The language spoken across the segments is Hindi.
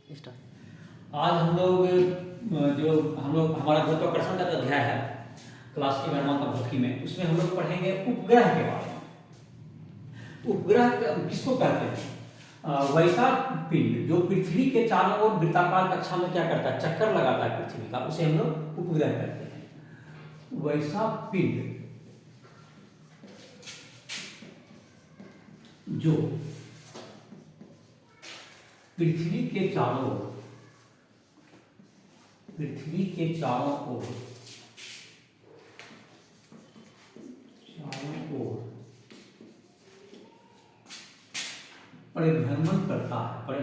आज हम लोग हमारा गुरुत्वाकर्षण का जो अध्याय है क्लास की का भौतिकी में, उसमें हम लोग पढ़ेंगे उपग्रह के बारे में। उपग्रह किसको कहते हैं? वैसा पिंड जो पृथ्वी के चारों ओर वृत्ताकार कक्षा में क्या करता है, चक्कर लगाता है पृथ्वी का, उसे हम लोग उपग्रह कहते हैं। वैसा पिंड जो पृथ्वी के चारों ओर परिभ्रमण करता है,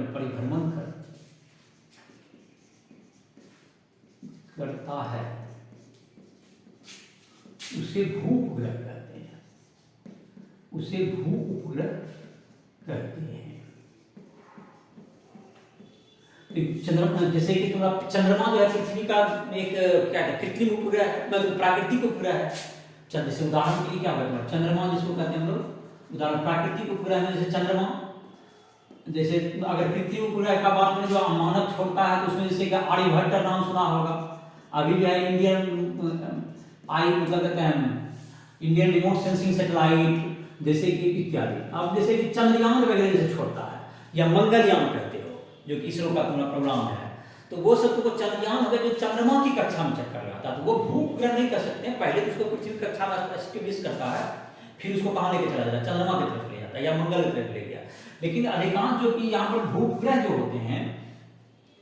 करता है, उसे भू उपग्रह कहते हैं। उसे भू उपग्रह कहते हैं। चंद्रमा, जैसे कि चंद्रमा जो है पृथ्वी का एक क्या है, कृत्रिम उपग्रह है, मतलब प्राकृतिक उपग्रह है। जैसे उदाहरण के लिए क्या होगा, चंद्रमा जिसको कहते हैं हम लोग, उदाहरण प्राकृतिक उपग्रह में जैसे चंद्रमा, जैसे अगर कृत्रिम उपग्रह का बात करें जो मानव छोड़ता है तो उसमें जैसे कि आर्यभट्ट का नाम सुना होगा। अभी जो है इंडियन रिमोट सेंसिंग सैटेलाइट जैसे कि इत्यादि। अब जैसे कि चंद्रयान वगैरह जैसे छोड़ता है, या मंगलयान कहते हो जो कि इसरो का पूरा प्रोग्राम है, तो वो सब तो चंद्रयान हो गया जो चंद्रमा की कक्षा में चक्कर लगाता है, तो वो भू उपग्रह नहीं कर सकते हैं। पहले तो उसको पृथ्वी कक्षा में एस्टेब्लिश करता है, फिर उसको कहाँ लेके चला जाता है, चंद्रमा की तरफ ले जाता है या मंगल की तरफ ले गया। लेकिन अधिकांश जो कि यहाँ पर भू उपग्रह जो होते हैं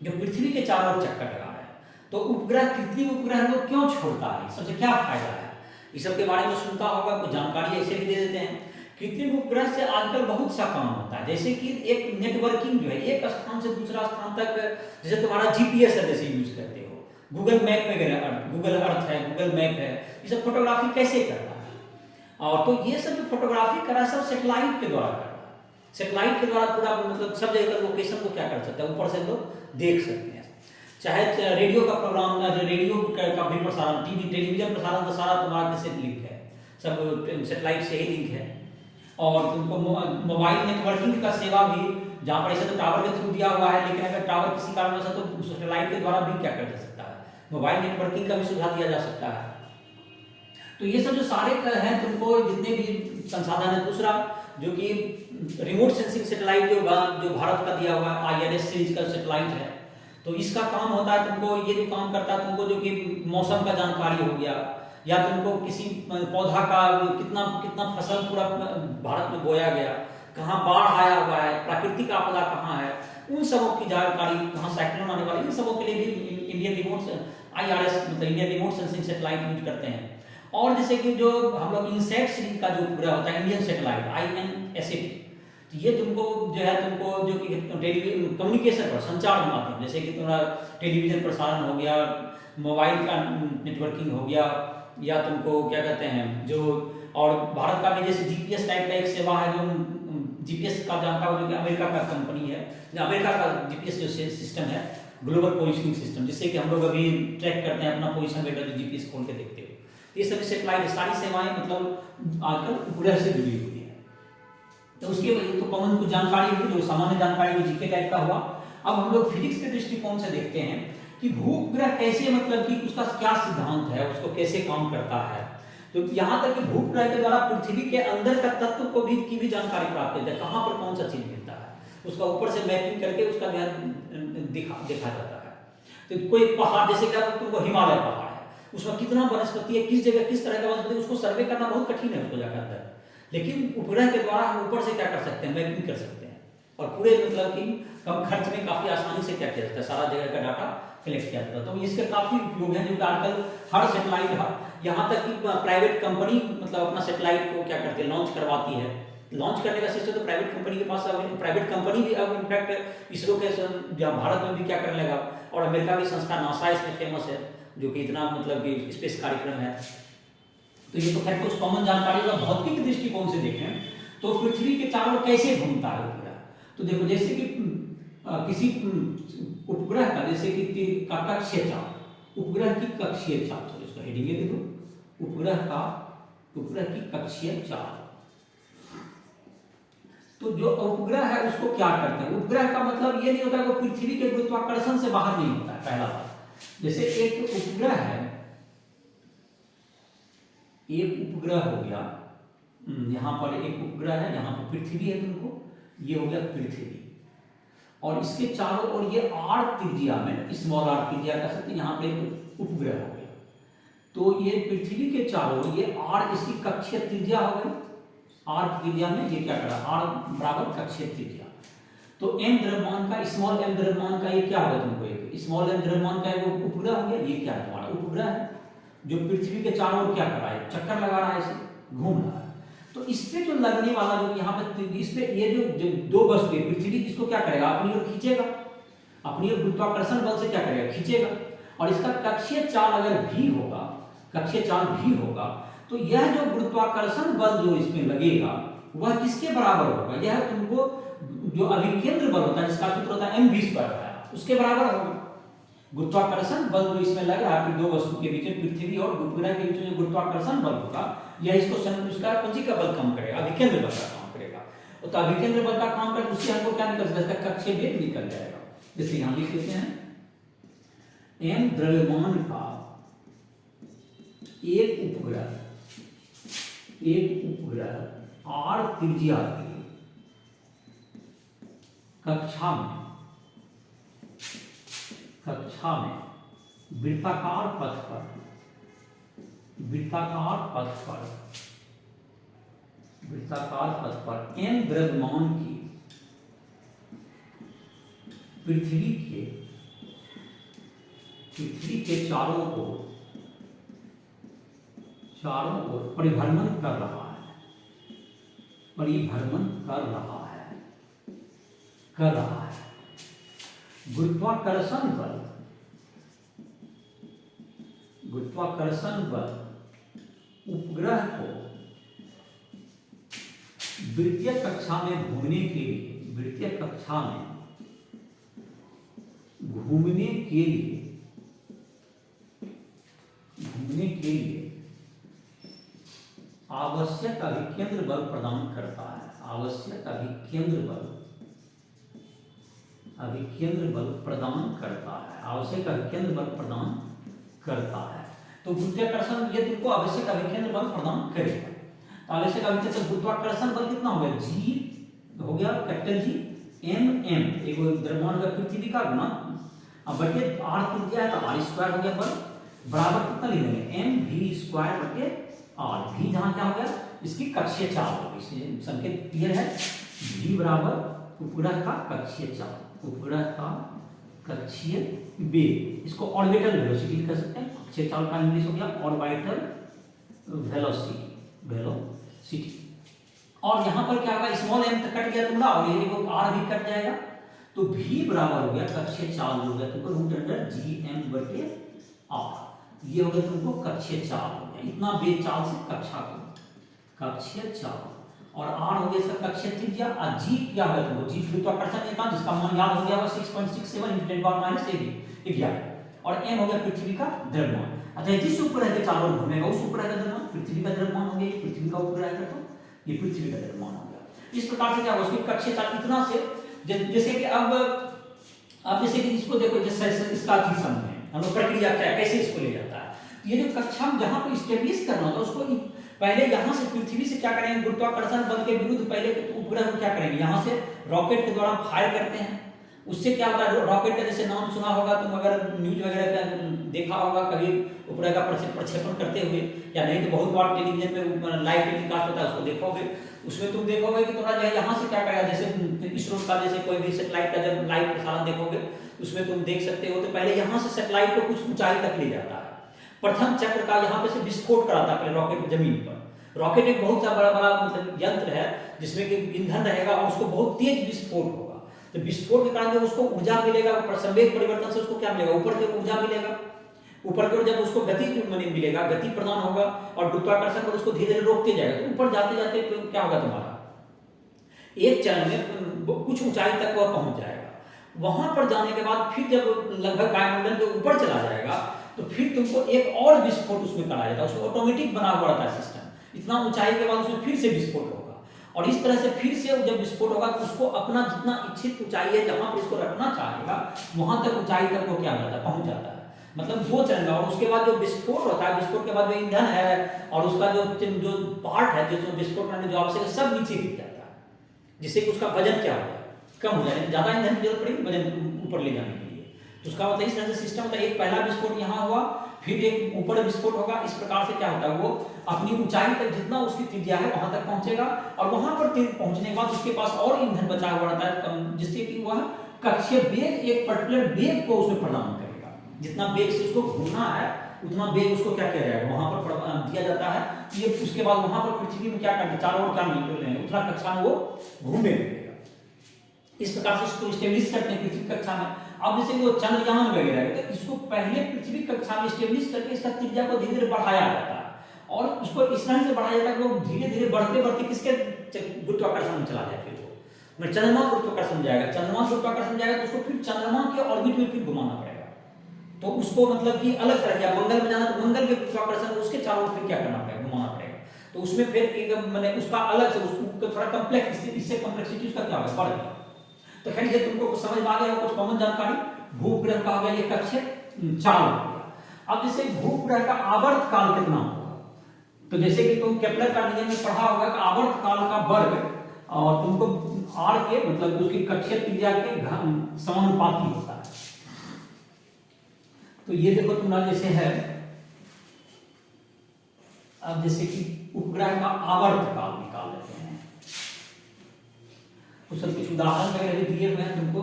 जो पृथ्वी के चारों ओर चक्कर लगा रहे हैं, तो उपग्रह कृत्रिम उपग्रह लोग क्यों छोड़ता है, सबसे क्या फायदा है, इस सब के बारे में सुनता होगा, कुछ जानकारी ऐसे भी दे देते हैं। कृत्रिम उपग्रह से आजकल बहुत सा काम होता है, जैसे कि एक नेटवर्किंग जो है एक स्थान से दूसरा स्थान तक, जैसे तुम्हारा जीपीएस है जैसे यूज करते हो, गूगल मैप वगैरह, गूगल अर्थ है, गूगल मैप है, ये सब फोटोग्राफी कैसे करता है। और तो ये सब जो फोटोग्राफी करा सब सेटेलाइट के द्वारा कर रहा है। सेटेलाइट के द्वारा पूरा मतलब सब जगह का लोकेशन को क्या कर सकता है, ऊपर से लोग देख सकते हैं। चाहे रेडियो का प्रोग्राम, रेडियो का भी प्रसारण, टेलीविजन प्रसारण का सारा तुम्हारा कैसे लिंक है, सब सेटेलाइट से ही लिंक है। और तुमको मोबाइल नेटवर्किंग का सेवा भी, जहाँ पर ऐसे तो टावर के थ्रू दिया हुआ है, लेकिन अगर टावर किसी कारण से तो सेटेलाइट के द्वारा भी क्या कर जा सकता है, मोबाइल नेटवर्किंग का भी सुविधा दिया जा सकता है। तो ये सब जो सारे हैं तुमको जितने भी संसाधन है। दूसरा जो कि रिमोट सेंसिंग सैटेलाइट जो भारत का दिया हुआ है, INS सीरीज का सैटेलाइट है, तो इसका काम होता है तुमको, ये जो काम करता है तुमको जो कि मौसम का जानकारी हो गया, या तुमको किसी पौधा का कितना फसल पूरा भारत में बोया गया, कहाँ बाढ़ आया हुआ है, प्राकृतिक आपदा कहाँ है, उन सबों की जानकारी, कहाँ साइक्लोन आने वाले, इन सबों के लिए भी इंडियन रिमोट IRS मतलब Indian remote sensing satellite use करते हैं। और जैसे कि जो हम लोग इनसेट सीरीज का जो पूरा होता है इंडियन सैटेलाइट INSAT, तो ये तुमको जो है तुमको जो कि टेलीविजन कम्युनिकेशन पर संचार माध्यम, जैसे कि तुम्हारा टेलीविजन प्रसारण हो गया, मोबाइल का नेटवर्किंग हो गया, या तुमको क्या कहते हैं जो, और भारत का भी जैसे GPS टाइप का एक सेवा है जो GPS का जानता हो, जो कि अमेरिका का कंपनी है, अमेरिका का GPS जो सिस्टम है, ग्लोबल पोजिशनिंग सिस्टम, जिससे कि हम लोग अभी ट्रैक करते हैं अपना पोजिशन वगैरह, जो GPS खोल के देखते हो। ये सभी सेटेलाइट सारी सेवाएं मतलब आजकल उपग्रह से जुड़ी हुई है। तो उसके तो कॉमन कुछ जानकारी हुई, जो सामान्य जानकारी जीके टाइप का हुआ। अब हम लोग फिजिक्स के दृष्टिकोण से देखते हैं कि भू उपग्रह कैसे, मतलब कि उसका क्या सिद्धांत है, उसको कैसे काम करता है। तो यहाँ तक कि भू उपग्रह के द्वारा पृथ्वी के अंदर का तत्व को भी की भी जानकारी प्राप्त होती है, कहाँ पर कौन सा चीज मिलता है, उसका ऊपर से मैपिंग करके उसका देखा जाता है। तो कोई पहाड़, जैसे कि तुमको हिमालय पहाड़, उसमें कितना वनस्पति है, किस जगह किस तरह का वनस्पति, उसको सर्वे करना बहुत कठिन है उसको जाकर अंदर, लेकिन उपग्रह के द्वारा हम ऊपर से क्या कर सकते हैं, मैपिंग कर सकते हैं, और पूरे मतलब कि कम खर्च में काफी आसानी से क्या किया जाता है, सारा जगह का डाटा कलेक्ट किया जाता है। तो इसके काफी उपयोग है, जो आजकल हर सेटेलाइट, यहाँ तक कि प्राइवेट कंपनी मतलब अपना सेटेलाइट को क्या करती है, लॉन्च करवाती है। लॉन्च करने का सिस्टम तो प्राइवेट कंपनी के पास, प्राइवेट कंपनी भी अब इनफैक्ट इसरो के भारत में भी क्या करने लगा, और अमेरिका की संस्था नासा इसमें फेमस है, जो कि इतना मतलब कि स्पेस कार्यक्रम है। तो ये तो खैर कुछ कॉमन जानकारी का भौतिक दृष्टिकोण से देखें तो पृथ्वी के चारों कैसे घूमता है उपग्रह। तो देखो जैसे कि किसी उपग्रह का, जैसे कि कक्षीय चाप, उपग्रह की कक्षीय चाप, तो इसका हेडिंग दे दो, उपग्रह की कक्षीय चाप। तो जो उपग्रह है उसको क्या करते हैं, उपग्रह का मतलब ये नहीं होता है वो पृथ्वी के गुरुत्वाकर्षण से बाहर नहीं होता है। पहला बात, जैसे एक उपग्रह है, एक उपग्रह हो गया, यहाँ पर एक उपग्रह है, यहाँ पर पृथ्वी है, तुमको ये हो गया पृथ्वी, और इसके चारों ओर ये आर त्रिज्या में, स्मॉल आर त्रिज्या कह सकते हैं, यहाँ पे एक उपग्रह हो गया। तो ये पृथ्वी के चारों ओर ये आर इसकी कक्षीय त्रिज्या हो गई, आर त्रिज्या में ये क्या करा, आर बराबर कक्षीय त्रिज्या। तो एम द्रव्यमान का, स्मॉल एम द्रव्यमान का ये क्या होगा, तुमको एक स्मॉल एम द्रव्यमान का वो उपग्रह हो गया। ये क्या है, तुम्हारा उपग्रह है जो पृथ्वी के चारों ओर क्या कर रहा है, चक्कर लगा रहा है, इसे घूम रहा है। तो इस पे जो लगने वाला जो यहाँ पे इस पे ये जो दो वस्तु है, पृथ्वी इसको क्या करेगा, अपनी ओर खींचेगा, अपनी ओर गुरुत्वाकर्षण बल से क्या करेगा, खींचेगा। और इसका कक्षीय चाल अगर भी होगा, कक्षीय चाल भी होगा, तो यह जो गुरुत्वाकर्षण बल जो इसमें लगेगा वह किसके बराबर होगा, यह तुमको जो अभिकेंद्र बल होता है जिसका सूत्र होता है mv², उसके बराबर होगा। गुरुत्वाकर्षण बल जो इसमें लग रहा है दो वस्तु के बीच में, पृथ्वी और उपग्रह के बीच में जो गुरुत्वाकर्षण बल होगा, यह इसको उसका पंजी का बल कम करेगा, अभिकेंद्र बल का काम करेगा। तो अभिकेंद्र बल का काम करे उससे हमको क्या निकल सकता है, कक्षीय वेग निकल जाएगा। जैसे यहां लिख देते हैं, m द्रव्यमान का एक उपग्रह r त्रिज्या की कक्षा में वृत्ताकार पथ पर m द्रव्यमान की पृथ्वी के चारों ओर परिभ्रमण कर रहा है, गुरुत्वाकर्षण बल उपग्रह को वृत्तीय कक्षा में घूमने के लिए आवश्यक अभिकेंद्र बल प्रदान करता है, आवश्यक अभिकेंद्र बल प्रदान करता है। तो गुरुत्वाकर्षण ये तुमको आवश्यक अभिकेंद्र बल प्रदान करेगा। तो आवश्यक अभिकेंद्र गुरुत्वाकर्षण बल कितना हो गया, G हो गया कैपिटल G, m एक द्रव्यमान का पृथ्वी का गुना, अब बटे r त्रिज्या है तो r² हो गया बल, बराबर कितना ले लेंगे, mv² बटे r। v जहां क्या हो गया, इसकी कक्षीय चाल हो गई, संकेत क्लियर है। v बराबर उपग्रह का कक्षीय वेग, इसको ऑर्बिटल वेलोसिटी कह सकते हैं। कक्षीय चाल का इंग्लिश हो गया ऑर्बिटल वेलोसिटी। और यहां पर क्या होगा, स्मॉल m तक कट गया तुम्हारा, और ये देखो r भी कट जाएगा, तो v बराबर हो गया कक्षीय चाल हो गया तुमको √gm बटे r। ये हो गया तुमको कक्षीय चाल हो गया, इतना वेग चाल से कक्षीय चाल, और r हो गया इसका कक्षीय त्रिज्या, और g क्या होगा तुमको, g गुरुत्वाकर्षण नियतांक जिसका मान याद हो गया 6.67 × 10⁻⁰ और m हो गया पृथ्वी का द्रव्यमान। अच्छा, जिस उपग्रह के चारों ओर घूमेगा उस उपग्रह का द्रव्यमान पृथ्वी का द्रव्यमान हो गया, ये पृथ्वी का उपग्रह है तो ये पृथ्वी का द्रव्यमान हो गया। इस प्रकार से क्या होगा, उसकी कक्षीय चाल इतना से, जैसे कि अब जैसे कि इसको देखो, जैसे इसका चीज समझे हम लोग प्रक्रिया क्या कैसे इसको ले जाता है। ये जो कक्षा में जहां पर स्टेब्लिश करना होता है उसको पहले यहां से पृथ्वी से क्या करेंगे, गुरुत्वाकर्षण बल के विरुद्ध पहले उपग्रह को क्या करेंगे, यहां से रॉकेट के द्वारा फायर करते हैं। उससे क्या होता है, रॉकेट का जैसे नाम सुना होगा तुम, अगर न्यूज वगैरह का देखा होगा कभी उपग्रह का प्रक्षेपण करते हुए, या नहीं तो बहुत बार टेलीविजन पे लाइव टेलीकास्ट होता है उसको देखोगे, उसमें तुम देखोगे कि थोड़ा जो है यहाँ से क्या करेगा, जैसे इसरो का जैसे कोई भी सेटेलाइट का जब लाइव प्रसारण देखोगे उसमें तुम देख सकते हो, तो पहले यहाँ से सेटेलाइट को कुछ ऊंचाई तक ले जाता है, प्रथम चक्र का यहाँ पे से विस्फोट कराता है पहले रॉकेट जमीन पर। रॉकेट एक बहुत सा बड़ा मतलब यंत्र है जिसमें कि ईंधन रहेगा और उसको बहुत तेज विस्फोट होगा, तो विस्फोट के कारण जब उसको ऊर्जा मिलेगा, संवेग परिवर्तन से उसको क्या मिलेगा, ऊपर की ओर ऊर्जा मिलेगा, ऊपर की ओर जब उसको गति मिलेगा, गति प्रदान होगा और गुरुत्वाकर्षण पर उसको धीरे धीरे रोकते जाएगा, तो ऊपर जाते जाते क्या होगा, तुम्हारा एक चरण में कुछ ऊंचाई तक वह पहुंच जाएगा। वहां पर जाने के बाद फिर जब लगभग वायुमंडल के ऊपर चला जाएगा तो फिर तुमको एक और विस्फोट उसमें कराया जाता है, उसको ऑटोमेटिक बना हुआ रहता है सिस्टम, इतना ऊंचाई के बाद उसमें फिर से विस्फोट होगा और इस तरह से फिर से जब विस्फोट होगा तो उसको अपना जितना इच्छित ऊंचाई है जहां पर इसको रखना चाहेगा वहां तक ऊंचाई तक वो क्या हो जाता है, पहुंच जाता है। मतलब दो चरण में, और उसके बाद जो विस्फोट होता है, विस्फोट के बाद जो ईंधन है और उसका जो जो पार्ट है, जो विस्फोट करने जो आवश्यक है, सब नीचे गिर जाता है, जिससे कि उसका वजन क्या हो जाए, कम हो जाए, ज्यादा ईंधन की जरूरत पड़ेगी वजन ऊपर ले जाने के लिए। तो उसका मतलब इस तरह से सिस्टम होता है, एक पहला विस्फोट यहाँ हुआ, फिर एक ऊपर विस्फोट होगा। इस प्रकार से क्या होता है, वो अपनी ऊंचाई तक जितना उसकी त्रिज्या है वहां तक पहुंचेगा, और वहां पर पहुंचने के बाद उसके पास और ईंधन बचा हुआ रहता है, जिससे कि वह कक्षीय वेग, एक पर्टिकुलर वेग को उसमें प्रदान करेगा। जितना वेग से उसको घूमना है उतना वेग उसको क्या किया जाएगा, वहां पर दिया जाता है। ये उसके बाद वहां पर पृथ्वी में क्या करते हैं, चारों ओर क्या निकल रहे हैं, उतना कक्षा में वो घूमे रहेगा। इस प्रकार से इसको स्टेब्लिश करते हैं पृथ्वी कक्षा में। अब जैसे वो चंद्रयान वगैरह है, तो इसको पहले पृथ्वी कक्षा में स्टेब्लिश करके इसका त्रिज्या को धीरे धीरे बढ़ाया जाता है, और उसको इस तरह से बढ़ाया जाता है कि वो धीरे धीरे बढ़ते बढ़ते किसके गुरुत्वाकर्षण में चला जाए, फिर वो मैं चंद्रमा गुरुत्वाकर्षण जाएगा, चंद्रमा गुरुत्वाकर्षण जाएगा तो उसको फिर चंद्रमा के ऑर्बिट में फिर घुमाना पड़ेगा। तो उसको मतलब कि अलग तरह या मंगल में जाना तो मंगल के गुरुत्वाकर्षण उसके चारों ओर फिर क्या करना पड़ेगा, घुमाना पड़ेगा। तो उसमें फिर एक मैंने उसका अलग से उसको थोड़ा कम्प्लेक्स, इससे कम्प्लेक्सिटी उसका क्या होगा, बढ़ गया। तो खैर ये तुमको समझ में आ गया, कुछ कॉमन जानकारी। भूग्रह का हो गया, ये कक्षीय चाल हो गया। अब जैसे भूग्रह का आवर्त काल कितना होगा, तो जैसे कि तुम केपलर का नियम में पढ़ा होगा कि आवर्त काल का वर्ग और तुमको आर के मतलब उसकी कक्षीय त्रिज्या के समानुपाती होता है। तो ये देखो तुम्हारा जैसे है, अब जैसे कि उपग्रह का आवर्त काल निकाल लेते हैं, तो सब कुछ उदाहरण वगैरह भी दिए हुए हैं तुमको,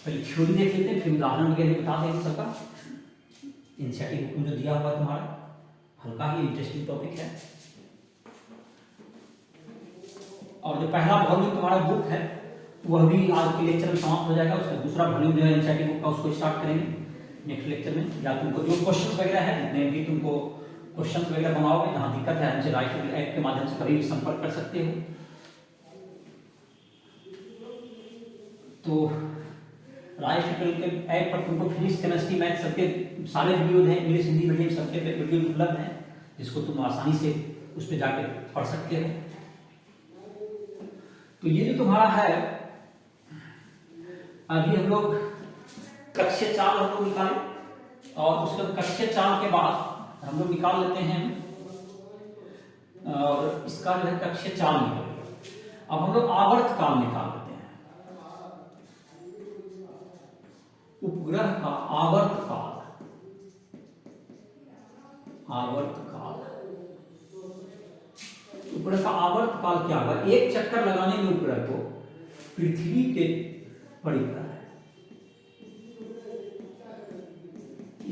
पहले थ्योरी देख लेते हैं फिर उदाहरण वगैरह बता देंगे सबका। एनसीईआरटी बुक में जो दिया हुआ है तुम्हारा, हल्का ही इंटरेस्टिंग टॉपिक है। और जो पहला वॉल्यूम तुम्हारा बुक है वह भी आज के लेक्चर में समाप्त हो जाएगा। उसका दूसरा वॉल्यूम जो है एनसीईआरटी बुक का, उसको स्टार्ट करेंगे नेक्स्ट लेक्चर में। या तुमको जो क्वेश्चन वगैरह है, जितने भी तुमको क्वेश्चन वगैरह बनाओगे, जहां दिक्कत है हमसे राइट ऐप के माध्यम से कभी भी संपर्क कर सकते हो। तो राइट के ऐप पर तुमको फिजिक्स, केमिस्ट्री, मैथ सबके सारे वीडियो हैं, इंग्लिश हिंदी मीडियम सबके वीडियो उपलब्ध हैं, जिसको तुम आसानी से उस पर जाके पढ़ सकते हो। तो ये जो तुम्हारा है, अभी हम लोग कक्षीय चाल हम लोग निकाले, और उसके कक्षीय चाल के बाद हम लोग निकाल लेते हैं, और इसका जो है कक्षीय चाल निकाल। अब हम लोग आवर्त काल निकाल लेते हैं। उपग्रह का आवर्त काल, आवर्त काल, उपग्रह का आवर्त काल क्या होगा, एक चक्कर लगाने में उपग्रह को पृथ्वी के परिक्रमा,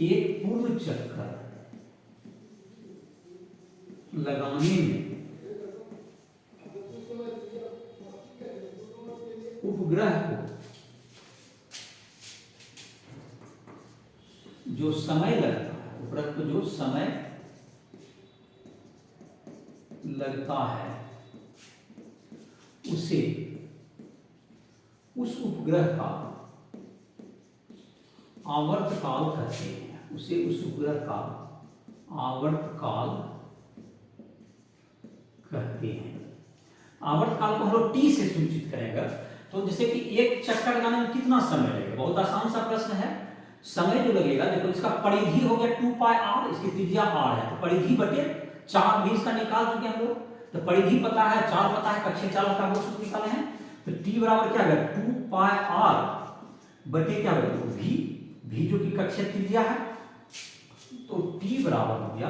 एक पूर्ण चक्कर लगाने में उपग्रह को जो समय लगता है, उपग्रह को जो समय लगता है उसे उस उपग्रह का आवर्त काल कहते हैं। उसे उस उपग्रह का आवर्त काल कहते हैं। आवर्त काल को हम लोग टी से सूचित करेंगे। तो जैसे कि एक चक्कर लगाने में कितना समय लगेगा, बहुत आसान सा प्रश्न है। समय जो लगेगा, देखो इसका परिधि हो गया 2 पाई आर, इसकी त्रिज्या आर है, तो परिधि बटे 4 भी इसका निकाल चुके हम लोग। तो परिधि पता है, 4 पता है, कक्षीय चाल का वो सूत्र निकाले हैं। तो टी बराबर क्या है, 2 पाई आर बटे क्या होगा, भी जो कि कक्षीय त्रिज्या है, तो टी बराबर हो गया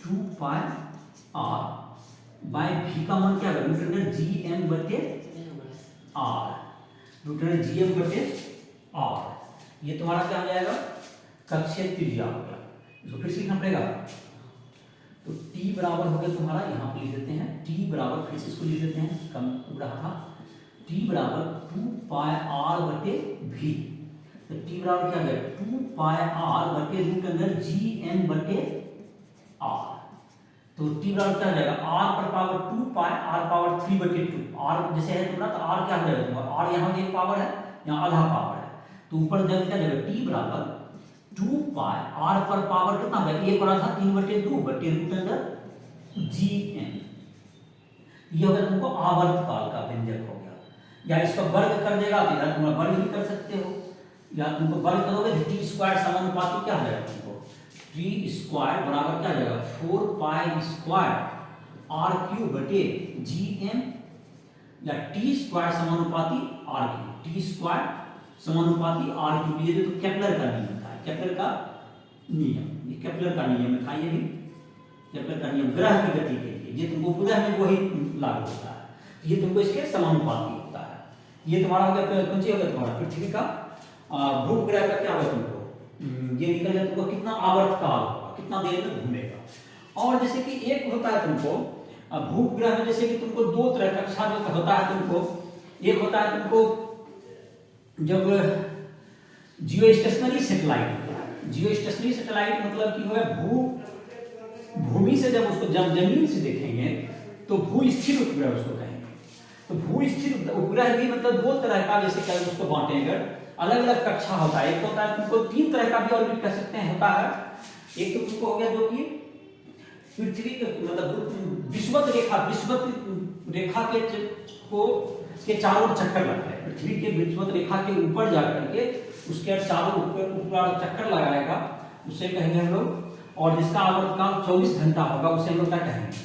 2 पाई आर बाय भी का मान क्या है, रूट अंडर जी एम बटे R, root under G M बटे आर। ये तुम्हारा क्या हो जाएगा, कक्षीय त्रिज्या हो गया। इसको फिर से लिखना पड़ेगा। तो टी बराबर हो गया तुम्हारा, यहां पर लिख देते हैं टी बराबर, फिर से इसको लिख देते हैं, कम उड़ रहा था, टी बराबर 2 पाई आर बटे भी। तो टी बराबर क्या है, 2 पाई आर बटे रूट अंडर जी एम बटे आर। तो टी बराबर क्या हो जाएगा, आर पर पावर 2 पाई आर पावर 3 बटे 2। आर जैसे है तुम्हारा, तो आर क्या हो जाएगा तुम्हारा, आर यहाँ एक पावर है, यहाँ आधा पावर है, तो ऊपर जब क्या जाएगा, टी बराबर 2 पाई आर पर पावर कितना है, एक और आधा 3 बटे 2 बटे रूट अंडर जी एम। ये हो गया तुमको आवर्तकाल का व्यंजक हो गया। या इसका वर्ग कर देगा तो यार तुम वर्ग भी कर सकते हो, या तुमको वर्ग करोगे तो टी स्क्वायर समानुपाती क्या हो जाएगा तुमको, टी स्क्वायर बराबर क्या हो जाएगा 4 पाई स्क्वायर आर क्यूब बटे जी एम, या टी स्क्वायर समानुपाती आर क्यूब, टी स्क्वायर समानुपाती आर क्यूब। ये तो केपलर का नियम था, केपलर का नियम, ये केपलर का नियम था, ये भी केपलर का नियम ग्रह की गति के लिए, ये तुमको ग्रह में वही लागू होता है, ये तुमको इसके समानुपाती होता है। ये तुम्हारा हो गया कौन सी हो गया तुम्हारा पृथ्वी का भूग्रह का क्या होगा तुमको, ये निकल जाए तुमको कितना आवर्तकाल होगा, कितना देर में घूमेगा। और जैसे कि एक होता है तुमको भूग्रह में, जैसे कि तुमको दो तरह का कक्षा जो होता है तुमको, एक होता है तुमको जब जियो स्टेशनरी सैटेलाइट होता है। जियो स्टेशनरी सैटेलाइट मतलब कि है भूमि से जब उसको जब जमीन से देखेंगे तो भू स्थिर उपग्रह उसको कहेंगे। तो भू स्थिर उपग्रह भी मतलब दो तरह का, जैसे क्या उसको बांटेंगे अलग अलग कक्षा होता है। एक होता है तुमको तीन तरह का भी ऑर्बिट कह सकते हैं होता है। एक तो तुमको हो गया जो कि पृथ्वी के मतलब विषुवत रेखा के चारों चक्कर लगता है। पृथ्वी के विषुवत रेखा के ऊपर जाकर के उसके चारों ऊपर चक्कर लगाएगा, उसे कहेंगे हम लोग। और जिसका आवर्तकाल 24 घंटा होगा उसे हम लोग क्या कहेंगे,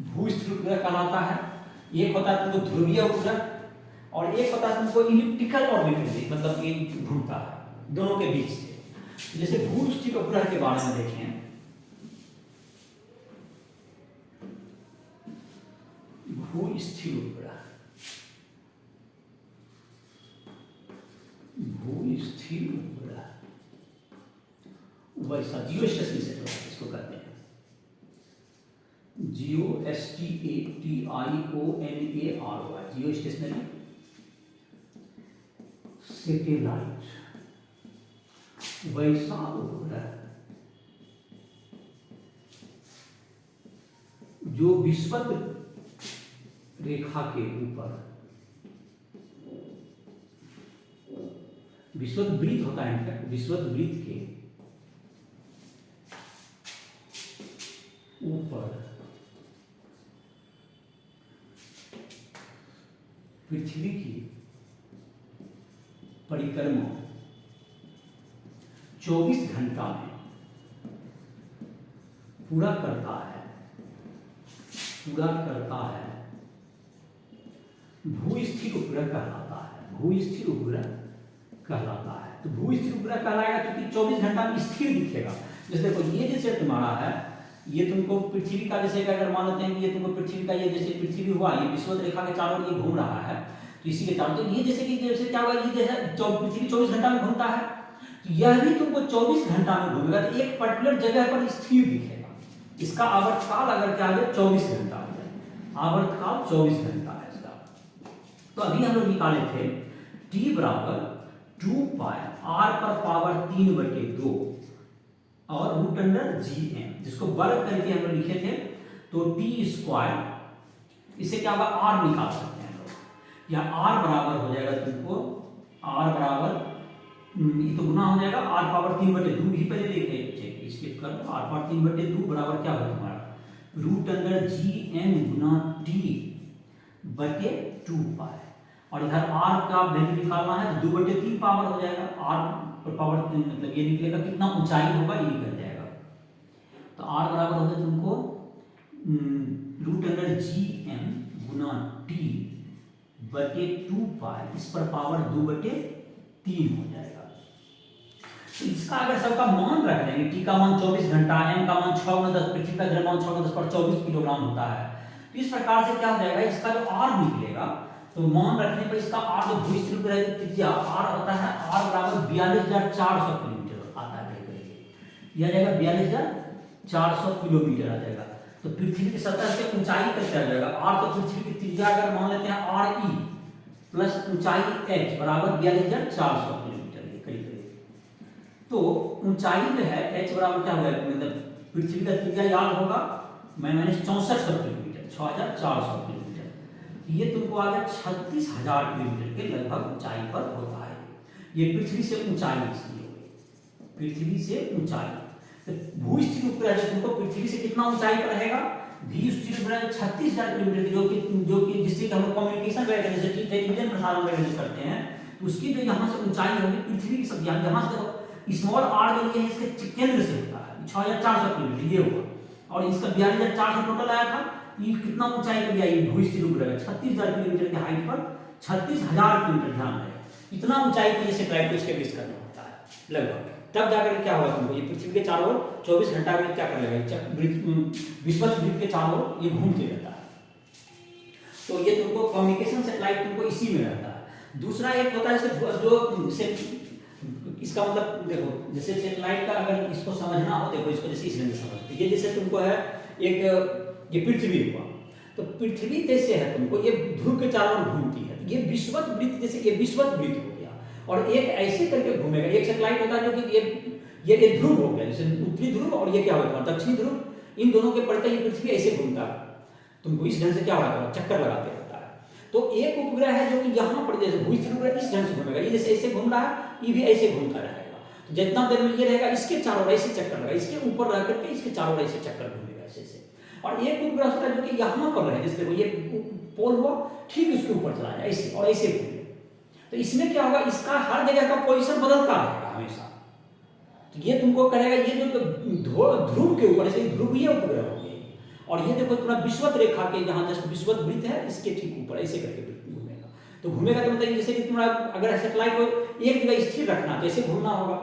भू स्थिर उपग्रह कहलाता है। एक होता है तुमको ध्रुवीय उपग्रह, और एक होता है तुमको इलिप्टिकल ऑर्बिट, मतलब ये घूमता है दोनों के बीच से। जैसे भू स्थिर उपग्रह के बारे में देखें, भू स्थिर उपग्रह, भू स्थिर उपग्रह वैसा जियो स्टेशनरी सैटेलाइट इसको कहते हैं, जियो STATIONARY, जियो स्टेशनरी सैटेलाइट वैसा उपग्रह जो विषुवत रेखा के ऊपर, विषुवत वृत्त होता है, इनका विषुवत वृत्त के ऊपर पृथ्वी की परिक्रमा 24 घंटा में पूरा करता है, भू स्थिर उपग्रह कहलाता है, भू स्थिर उपग्रह कहलाता है। तो भू स्थिर उपग्रह कहलाएगा क्योंकि 24 घंटा में स्थिर दिखेगा। जैसे देखो ये जैसे तुम्हारा है, ये तुमको पृथ्वी का जैसे अगर मान लेते हैं कि ये तुमको पृथ्वी का, ये जैसे पृथ्वी हुआ ये विषुवत रेखा के चारों ओर ये घूम रहा है, तो इसी के चारों, तो ये जैसे क्या होगा, ये जैसे पृथ्वी 24 घंटा में घूमता है, तो यह भी तुमको 24 घंटा में घूमेगा, तो एक पर्टिकुलर जगह पर स्थिर दिखेगा। इसका आवर्तकाल अगर क्या है 24 घंटा हो जाए, आवर्तकाल 24 घंटा है इसका। तो अभी हम लोग निकाले थे t बराबर 2 पाई r पर पावर 3/2 और रूट अंडर gm, जिसको वर्ग करके हम लोग लिखे थे। तो टी स्क्वायर, इसे क्या होगा r निकाल सकते हैं लोग, या r बराबर हो जाएगा तुमको, r बराबर ये तो गुना हो जाएगा r पावर 3/2 भी पहले देखे स्किप कर, r पावर 3/2 बराबर क्या होगा तुम्हारा रूट अंडर gm गुना t बटे 2 पाई। और इधर r का वैल्यू निकालना है तो 2/3 पावर हो जाएगा, r पर पावर मतलब ये निकलेगा कितना ऊंचाई होगा ये निकल जाएगा। तो r बराबर हो गया तुमको रूट अंडर gm गुना t बटे 2 पाई, इस पर पावर 2/3 हो जाएगा। तो इसका अगर सबका मान रख देंगे, t का मान 24 घंटा, m का मान 6×10, पृथ्वी का द्रव्यमान 6×10 पर 24 किलोग्राम होता है। तो इस प्रकार से क्या हो जाएगा, इसका जो r निकलेगा, तो मान रखने पर इसका r जो भू स्थिर उपग्रह की त्रिज्या r होता है, r बराबर 42,400 किलोमीटर आता है करीब, यह जाएगा 42,400 किलोमीटर आ जाएगा। तो पृथ्वी की सतह से ऊंचाई कितना आ जाएगा, r तो पृथ्वी की त्रिज्या अगर मान लेते हैं re प्लस ऊंचाई h बराबर 42,400 किलोमीटर करीब करीब। तो ऊंचाई जो है h बराबर क्या होगा, मतलब पृथ्वी का त्रिज्या याद होगा माइनस 6400 किलोमीटर, 6400 किलोमीटर, ये तुमको आ गया 36,000 किलोमीटर के लगभग ऊंचाई पर होता है। ये पृथ्वी से ऊंचाई इसकी हो गई, पृथ्वी से ऊंचाई। तो भू स्थिर उपग्रह जो तुमको पृथ्वी से कितना ऊंचाई पर रहेगा, भी स्थिर बड़ा 36,000 किलोमीटर की, जो कि जिससे हम लोग कम्युनिकेशन वगैरह जैसे टेलीविजन प्रसारण वगैरह करते हैं, तो उसकी जो यहाँ से ऊंचाई होगी पृथ्वी की सब यहाँ से स्मॉल आर जो ये इसके केंद्र से होता है 6,400 किलोमीटर ये होगा, और इसका 42,400 टोटल आया था। ये कितना ऊंचाई पर गया, ये भू स्थिर उपग्रह 36,000 किलोमीटर की हाइट पर 36,000 किलोमीटर, ध्यान है इतना ऊंचाई पर सैटेलाइट को स्टेब्लिश करना होता है लगभग। तब जाकर क्या होगा तुमको, ये पृथ्वी के चारों ओर 24 घंटा में क्या कर लेगा, विश्वत वृत्त के चारों ओर ये घूमते रहता है। तो ये तुमको कम्युनिकेशन सैटेलाइट तुमको इसी में रहता है। दूसरा एक होता है जो इसका मतलब देखो, जैसे सैटेलाइट का अगर इसको समझना हो, देखो इसको जैसे इस ढंग से समझते, ये जैसे तुमको है एक ये पृथ्वी हुआ, तो पृथ्वी कैसे है तुमको, ये ध्रुव के चारों ओर घूमती है, ये विश्वत वृत्त, जैसे ये विश्वत वृत्त हो गया, और एक ऐसे करके घूमेगा। एक सैटेलाइट होता है जो कि ये ध्रुव हो गया, जैसे उत्तरी ध्रुव और ये क्या होता है दक्षिणी ध्रुव, इन दोनों के पड़ते ये पृथ्वी ऐसे घूमता है, तुमको इस ढंग से क्या होता है चक्कर लगाते रहता है। तो एक उपग्रह है जो कि यहाँ पर जैसे भू स्थिर उपग्रह इस ढंग से घूमेगा, ये जैसे ऐसे घूम रहा है, ये भी ऐसे घूमता रहेगा। तो जितना देर में ये रहेगा इसके चारों ओर ऐसे चक्कर लगा, इसके ऊपर रह करके इसके चारों ओर ऐसे चक्कर घूमेगा ऐसे। और एक उपग्रह होता है जो कि यहाँ पर रहे, जैसे ये पोल हुआ ठीक उसके ऊपर चला जाए ऐसे और ऐसे घूमे। तो इसमें क्या होगा, इसका हर जगह का पोजीशन बदलता रहेगा हमेशा। तो ये तुमको करेगा, ये जो ध्रुव के ऊपर ऐसे ध्रुवीय उपग्रह हो गए, और ये देखो पूरा विश्वत रेखा के जहाँ जस्ट विश्वत वृत्त है इसके ठीक ऊपर ऐसे करके घूमेगा। तो घूमेगा तो मतलब जैसे कि तुम्हारा अगर सैटेलाइट को एक जगह स्थिर रखना तो ऐसे घूमना होगा,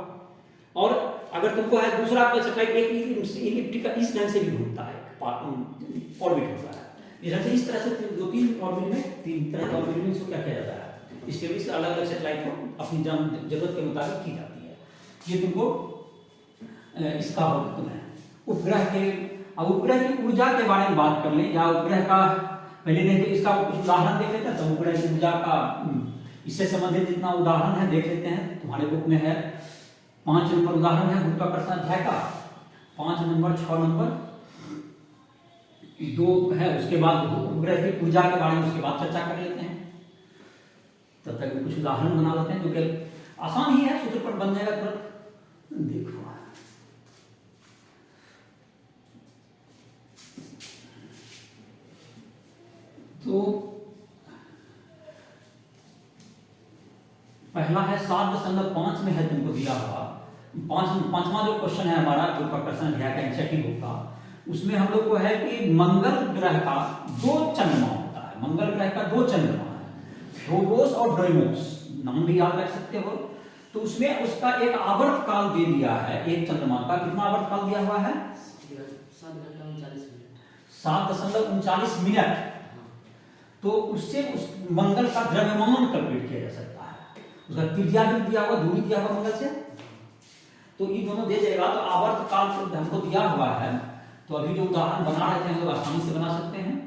और अगर तुमको है दूसरा सैटेलाइट एक इलिप्टिकल इस ढंग से भी घूमता है, ऑर्बिट होता है इस ढंग से, इस तरह से 2-3 ऑर्बिट में 3 तरह के ऑर्बिट में इसको क्या किया जाता है, स्टेब्लिश अलग अलग सैटेलाइट को अपनी जरूरत के मुताबिक की जाती है। ये तुमको इसका होगा तुम्हें उपग्रह के। अब उपग्रह की ऊर्जा के बारे में बात कर लें, या उपग्रह का पहले नहीं तो इसका कुछ उदाहरण देख लेते हैं। तो उपग्रह की ऊर्जा का इससे संबंधित जितना उदाहरण है देख लेते हैं, तुम्हारे बुक में है 5 नंबर उदाहरण है गुरुत्वाकर्षण अध्याय का, 5 नंबर 6 नंबर 2 है। उसके बाद उपग्रह की ऊर्जा के बारे में उसके बाद चर्चा कर लेते हैं। तब तक कुछ उदाहरण बना लेते हैं जो कि आसान ही है, सूत्र पर बन जाएगा तुरंत। देखो तो पहला है 7.5 में है, तुमको दिया हुआ पांचवा जो क्वेश्चन है हमारा गुरुत्वाकर्षण अध्याय का एनसीईआरटी बुक का, उसमें हम लोग को है कि मंगल ग्रह का 2 चंद्रमा होता है। मंगल ग्रह का 2 चंद्रमा है, फ्रोबोस और ड्रोइमोस, नाम भी याद रख सकते हो। तो उसमें उसका एक आवर्त काल दे दिया है, एक चंद्रमा का कितना आवर्त काल दिया हुआ है 7.39 मिनट। तो उससे उस मंगल का द्रव्यमान कैलकुलेट किया जा सकता है, उसका त्रिज्या भी दिया हुआ, दूरी दिया हुआ मंगल से, तो ये दोनों दे जाएगा। तो आवर्त काल तो हमको दिया हुआ है, तो अभी जो उदाहरण बना रहे थे हम लोग आसानी से बना सकते हैं।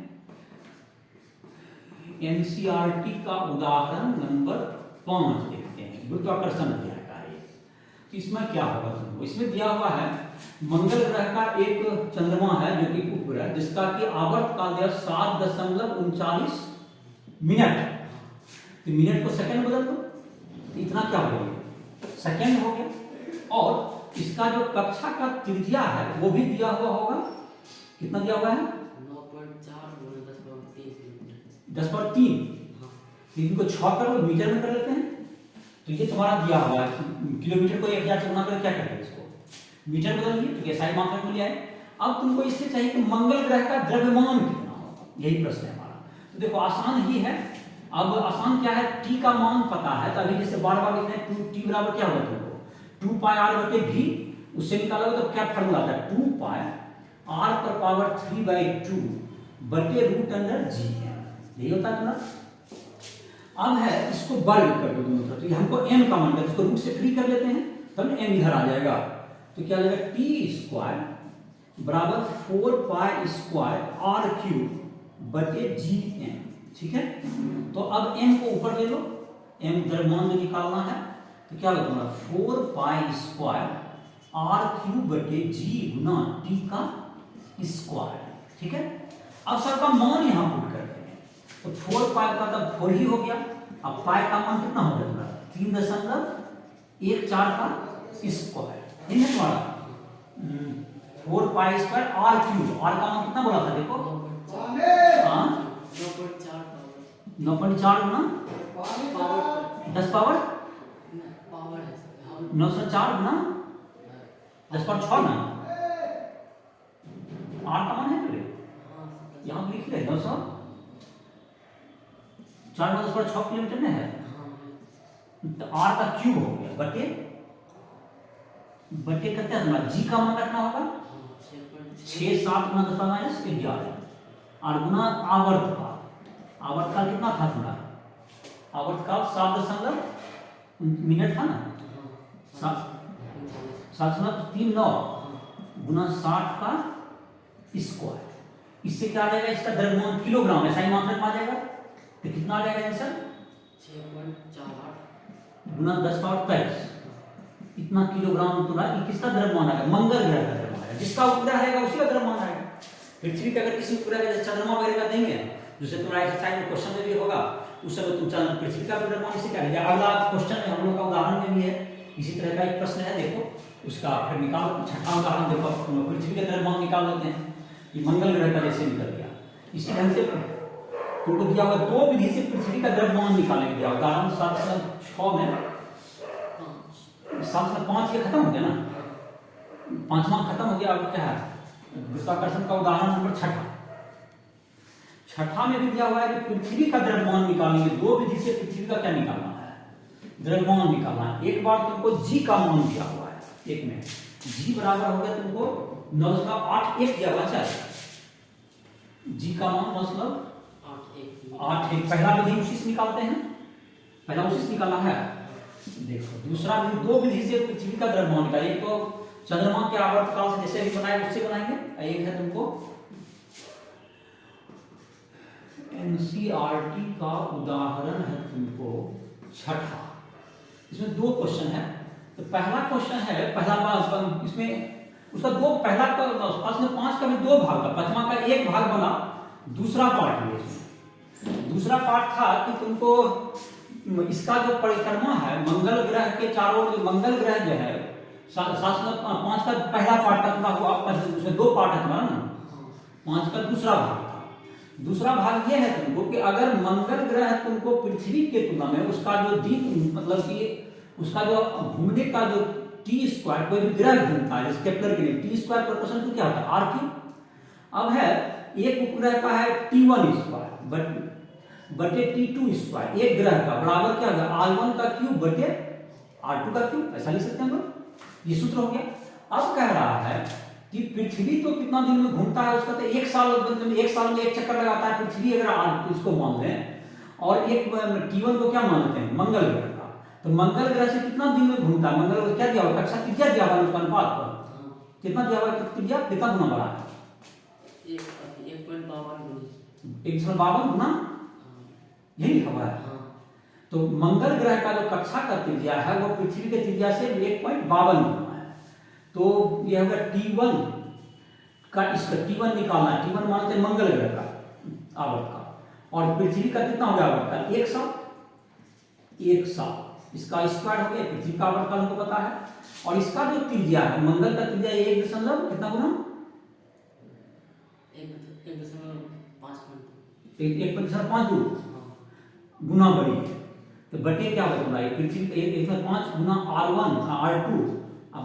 एनसीईआरटी का उदाहरण नंबर 5 देखते हैं, गुरुत्वाकर्षण अध्याय का है। तो इसमें क्या होगा तुमको, इसमें दिया हुआ है मंगल ग्रह का एक चंद्रमा है जो कि उपग्रह, जिसका कि आवर्त काल दिया 7.39 मिनट। तो मिनट को सेकंड बदल दो, तो इतना क्या हो गया सेकंड हो गया। और इसका जो कक्षा का त्रिज्या है वो भी दिया हुआ होगा, कितना दिया हुआ है 10/3। इनको 6 करो मीटर में कर लेते हैं, तो ये तुम्हारा दिया हुआ है किलोमीटर को 1000 से गुना कर क्या करेंगे इसको मीटर बदल दिए, तो कैसा ही मात्रा मिल जाए। अब तुमको इससे चाहिए कि मंगल ग्रह का द्रव्यमान कितना होगा, यही प्रश्न है हमारा। तो देखो आसान ही है। अब आसान क्या है, टी का मान पता है, तो अभी जैसे बार बार लिखते हैं 2t बराबर क्या होगा तुमको 2πr/v, उससे निकालोगे तो क्या फार्मूला आता है 2πr⁴ बटे √g, यही होता है तुम्हारा। अब है इसको वर्ग कर दो दोनों तरफ, तो हमको m का मान कर इसको रूट से फ्री कर लेते हैं, तब m इधर आ जाएगा। तो क्या आ जाएगा t² बराबर 4π² बटे gm, ठीक है। तो अब m को ऊपर ले लो, m द्रव्यमान जो निकालना है, तो क्या होगा तुम्हारा 4π² बटे g गुना t का स्क्वायर, ठीक है। अब सबका मान यहां पुट करते हैं, तो 4π का तब 4 ही हो गया। अब पाई का मान कितना हो गया तुम्हारा 3.14 का स्क्वायर, है तुम्हारा 4 pi square R cube. R का मान कितना बोला था देखो, 9.4 गुना 10 पावर 904 गुना 10 पावर 6 ना। आर का मान है तो यहाँ लिख रहे 904 में 10 पावर 6 किलोमीटर में है, तो आर का क्यूब हो गया बटे कितना तुम्हारा जी का मान रखना होगा 6-7 गुना 10 माइनस 11 और गुना आवर्त काल कितना था तुम्हारा, आवर्त काल 7 मिनट था ना, 7.39 गुना 60 का स्क्वायर। इससे क्या आ जाएगा, इसका द्रव्यमान किलोग्राम ऐसा ही मात्रक में आ जाएगा, तो कितना आ जाएगा आंसर 6.48 गुना 10 पावर 23 इतना किलोग्राम तुम्हारा किसका द्रव्यमान आएगा, मंगल ग्रह का द्रव्यमान है। जिसका उपग्रह रहेगा उसी का द्रव्यमान आएगा। पृथ्वी का अगर किसी उपग्रह का चंद्रमा वगैरह का देंगे, जैसे तुम्हारा एक्सरसाइज में क्वेश्चन में भी होगा, उस समय तुम पृथ्वी का द्रव्यमान इसे क्या है। अगला क्वेश्चन में हम लोग का उदाहरण में भी है इसी तरह का एक प्रश्न है, देखो उसका फिर निकाल, छठा उदाहरण देखो, पृथ्वी का द्रव्यमान निकाल लेते हैं। ये मंगल ग्रह का जैसे निकल गया, इसी ढंग से तुमको दिया हुआ 2 विधि से पृथ्वी का द्रव्यमान निकालेंगे दिया उदाहरण 7.6 में 7.5 ये खत्म हो गया ना, 5वां खत्म हो गया। अब क्या है गुरुत्वाकर्षण का उदाहरण नंबर छठा में भी दिया हुआ है कि पृथ्वी का द्रव्यमान निकालेंगे। 2 विधि से पृथ्वी का क्या निकालना है, द्रव्यमान निकालना है। एक बार तुमको जी का मान दिया हुआ है, एक में जी बराबर हो गया तुमको 9.81 दिया हुआ है, जी का मान 9.81 पहला विधि उसी से निकालते हैं, पहला उसी से निकाला है। देखो दूसरा विधि 2 विधि से पृथ्वी का द्रव्यमान निकाल, एक तो चंद्रमा के आवर्तकाल से जैसे भी बनाए उससे बनाएंगे, एक है तुमको एनसीईआरटी का उदाहरण है तुमको छठा। इसमें 2 क्वेश्चन है। तो पहला क्वेश्चन है, पहला इसमें उसका 2 पहला का 5 का भी 2 भाग था, 5वां का 1 भाग बना, दूसरा पार्ट में दूसरा पार्ट था कि तुमको इसका जो परिक्रमा है मंगल ग्रह के चारों, मंगल ग्रह जो है 5 का पहला पार्ट था तुम्हारा, उसमें 2 पार्ट है तुम्हारा ना, 5 का दूसरा भाग था। दूसरा भाग ये है तुमको कि अगर मंगल ग्रह तुमको पृथ्वी के तुलना में उसका जो दिन मतलब कि उसका जो घूमने का जो t² कोई भी ग्रह घूमता है, जैसे केपलर के लिए t² पर क्वेश्चन तो क्या होता है r क्यूब। अब है एक उपग्रह का है t1² बटे t2², एक ग्रह का बराबर क्या होगा r1 का क्यूब बटे r2 का क्यूब, ऐसा लिख सकते हैं हम लोग, ये सूत्र हो गया। अब कह रहा है कि पृथ्वी तो कितना दिन में घूमता है, उसका तो 1 साल में 1 चक्कर लगाता है पृथ्वी, अगर इसको मान लें, और एक t1 को क्या मानते हैं मंगल ग्रह का, तो मंगल ग्रह से कितना दिन में घूमता है, मंगल ग्रह क्या दिया हुआ कक्षा त्रिज्या दिया हुआ उसका अनुपात पर कितना दिया हुआ त्रिज्या कितना गुना बड़ा है 1.52 गुना, यही लिखा हुआ है। तो मंगल ग्रह का जो कक्षा का त्रिज्या है वो पृथ्वी के त्रिज्या से 1.52 गुना है। तो यह होगा t1 का, इसका t1 निकालना है, t1 मानते हैं मंगल ग्रह का आवर्त का, और पृथ्वी का कितना हो गया आवर्त का 1 साल, इसका स्क्वायर हो गया, पृथ्वी का आवर्त काल हमको पता है, और इसका जो त्रिज्या है मंगल का त्रिज्या 1 दशमलव कितना गुना 1.52 गुना बड़ी है। तो बटे क्या होगा तुम्हारा पृथ्वी 1.5 गुना r1 r2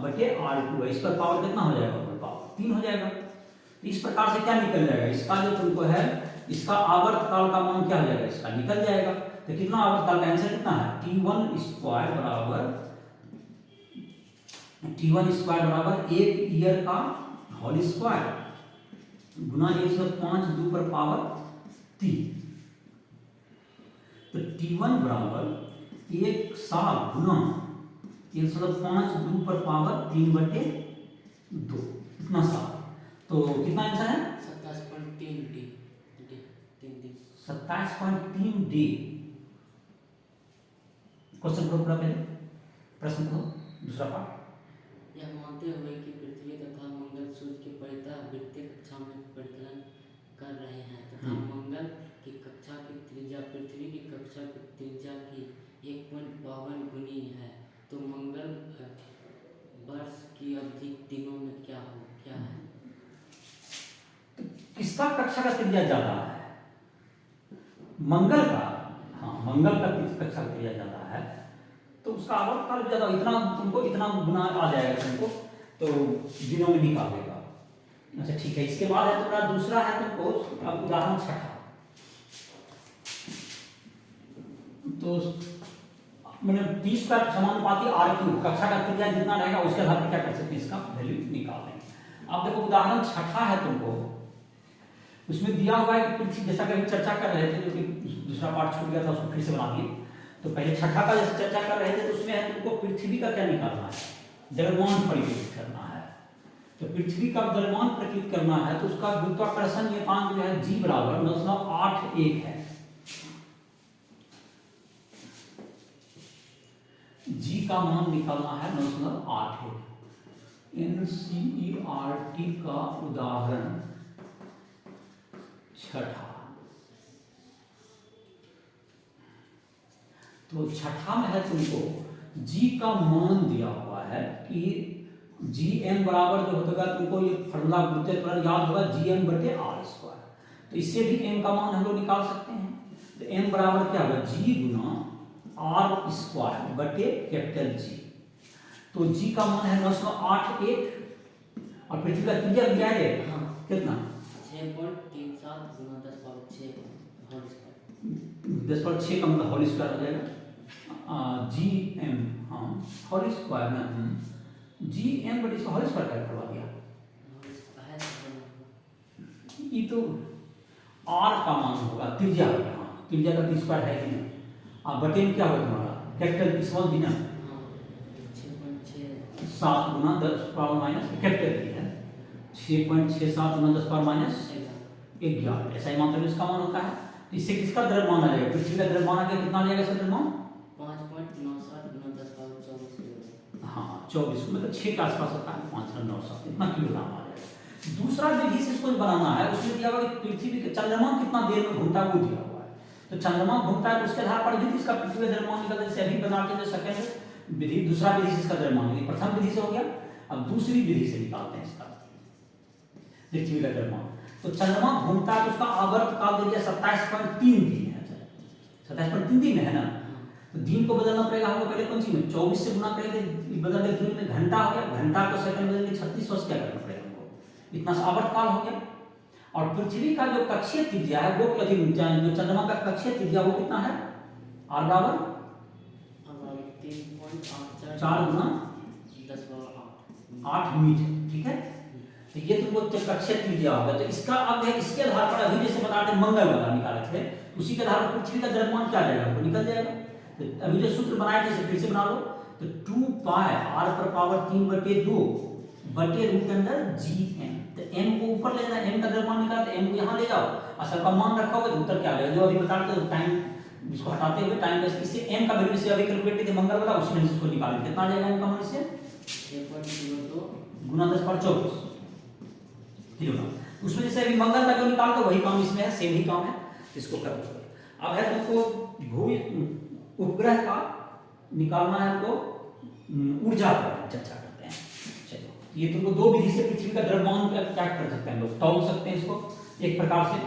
बटे r2 है, इस पर पावर कितना हो जाएगा, पावर 3 हो जाएगा। तो इस प्रकार से क्या निकल जाएगा, इसका जो तुमको है इसका आवर्त काल का मान क्या हो जाएगा, इसका निकल जाएगा। तो कितना आवर्त काल का आंसर कितना है t1² बराबर 1 ईयर का होल स्क्वायर गुना 105 2 पर पावर 3। तो t1 बराबर 1 साल गुना 105 2 पर पावर 3 बटे 2 इतना साल। तो कितना आंसर है 27.3 डी। क्वेश्चन को पूरा पहले प्रश्न को दूसरा पार्ट। यह मानते हुए कि पृथ्वी तथा मंगल सूर्य के परितः वृत्तीय कक्षा में परिक्रमा कर रहे हैं तथा मंगल की कक्षा की त्रिज्या पृथ्वी की कक्षा की त्रिज्या की 1.52 गुनी है, तो मंगल वर्ष की अवधि दिनों में क्या है। किसका कक्षा का त्रिज्या ज्यादा है? मंगल का। हाँ, मंगल का कक्षा का त्रिज्या ज्यादा है तो उसका आवर्तकाल भी ज्यादा, इतना तुमको इतना गुना आ जाएगा तुमको, तो दिनों में निकाल देगा। अच्छा ठीक है, इसके बाद है तुम्हारा दूसरा है तुमको, अब उदाहरण छठा। तो मैंने 30 का समानुपाती आर क्यूब, कक्षा का त्रिज्या जितना रहेगा उसके आधार पर क्या कर सकते हैं, इसका वैल्यू निकाल देंगे। अब देखो उदाहरण छठा है तुमको, उसमें दिया हुआ है कि पृथ्वी, जैसा कि अभी चर्चा कर रहे थे, जो कि दूसरा पार्ट छूट गया था उसको फिर से बना दिए। तो पहले छठा का जैसे चर्चा कर रहे थे तो उसमें है तुमको पृथ्वी का क्या निकालना है, द्रव्यमान परिवर्तित करना है। तो पृथ्वी का द्रव्यमान परिवर्तित करना है तो उसका गुरुत्वाकर्षण नियतांक जो है G बराबर 9.81 है। G का मान निकालना है 9.81। NCERT का उदाहरण छठा। तो छठा में है तुमको G का मान दिया हुआ है कि Gm बराबर जो होगा, तुमको ये फॉर्मूला गुरुत्वाकर्षण याद होगा, Gm बटे R स्क्वायर। तो इससे भी m का मान हम लोग निकाल सकते हैं। तो m बराबर क्या होगा, G गुना R स्क्वायर बटे कैपिटल G। तो G का मान है 981 और पृथ्वी का त्रिज्या क्या है, कितना 6.37 गुना 10 पावर 6 होल स्क्वायर। 10 पावर 6 का मतलब होल स्क्वायर हो जाएगा। Gm, हाँ होल स्क्वायर में Gm बट इसको होल स्क्वायर क्या करवा दिया, ये तो R का मान होगा, त्रिज्या हो गया। हाँ, त्रिज्या का स्क्वायर है कि नहीं। बटे में क्या होगा तुम्हारा, कैपिटल स्मॉल दी ना, 7 गुना 10 पावर माइनस, कैपिटल दी है 6.67 गुना 10 पावर माइनस 11, ऐसा ही मतलब इसका मान होता है। तो इससे किसका द्रव्यमान आ जाएगा, पृथ्वी का द्रव्यमान आ गया, कितना आ जाएगा इसका द्रव्यमान 5.97 गुना 10 पावर 24। हाँ 24, मतलब 6 के आसपास होता है, 597 इतना किलोग्राम आ जाएगा। दूसरा विधि से इसको बनाना है, उसमें दिया हुआ कि पृथ्वी का चंद्रमा कितना देर में घूमता है वो दिया हुआ है। तो चंद्रमा घूमता है तो उसके आधार पर भी इसका पृथ्वी का द्रव्यमान निकलता है। जैसे अभी बनाते हैं सेकंड विधि, दूसरा विधि से इसका द्रव्यमान, प्रथम विधि से हो गया, अब दूसरी विधि से निकालते हैं इसका पृथ्वी का द्रव्यमान। तो चंद्रमा घूमता है तो उसका आवर्तकाल दे दिया 27.3 दिन है, 27.3 दिन है ना। तो दिन को बदलना पड़ेगा हमको, पहले कौन सी में 24 से गुना करेंगे, बदल के दिन में घंटा हो गया, घंटा को सेकंड बदल के 3600 से क्या करना पड़ेगा हमको, इतना सा आवर्तकाल हो गया। और पृथ्वी का जो कक्षीय त्रिज्या है वो, जो चंद्रमा का कक्षीय त्रिज्या वो कितना है, R बराबर 4 गुना 10 पावर 8 मीटर, ठीक है। तो ये तुमको कक्षीय त्रिज्या होगा। तो इसका अब है, इसके आधार पर अभी जैसे बता रहे मंगल वाला निकाले थे, उसी के आधार पर पृथ्वी का द्रव्यमान क्या जाएगा, हमको निकल जाएगा। तो अभी जो सूत्र बनाए थे फिर से बना लो। तो 2 पाई R पर पावर 3 बटे 2 बटे रूट अंडर Gm। तो m को ऊपर ले जाना, m का द्रव्यमान निकाला, तो m को यहाँ ले जाओ, असल का मान रखा होगा तो उत्तर क्या आएगा, जो अभी बता रहे थे टाइम इसको हटाते हुए टाइम का, इससे m का वैल्यू से अभी कैलकुलेट किए मंगल वाला, उसमें इसको निकालेंगे, कितना आ जाएगा m का मान, इससे 6.02 गुना 10 पावर 24 किलोग्राम। उसमें जैसे अभी मंगल का जो निकालते वही काम इसमें है, सेम ही काम है, इसको कर दो। अब है तुमको भू उपग्रह का निकालना है, हमको ऊर्जा पर चर्चा करते हैं। चलो ये तुमको दो विधि से पृथ्वी का द्रव्यमान क्या कर सकते हैं, लोग तौल सकते हैं इसको एक प्रकार से।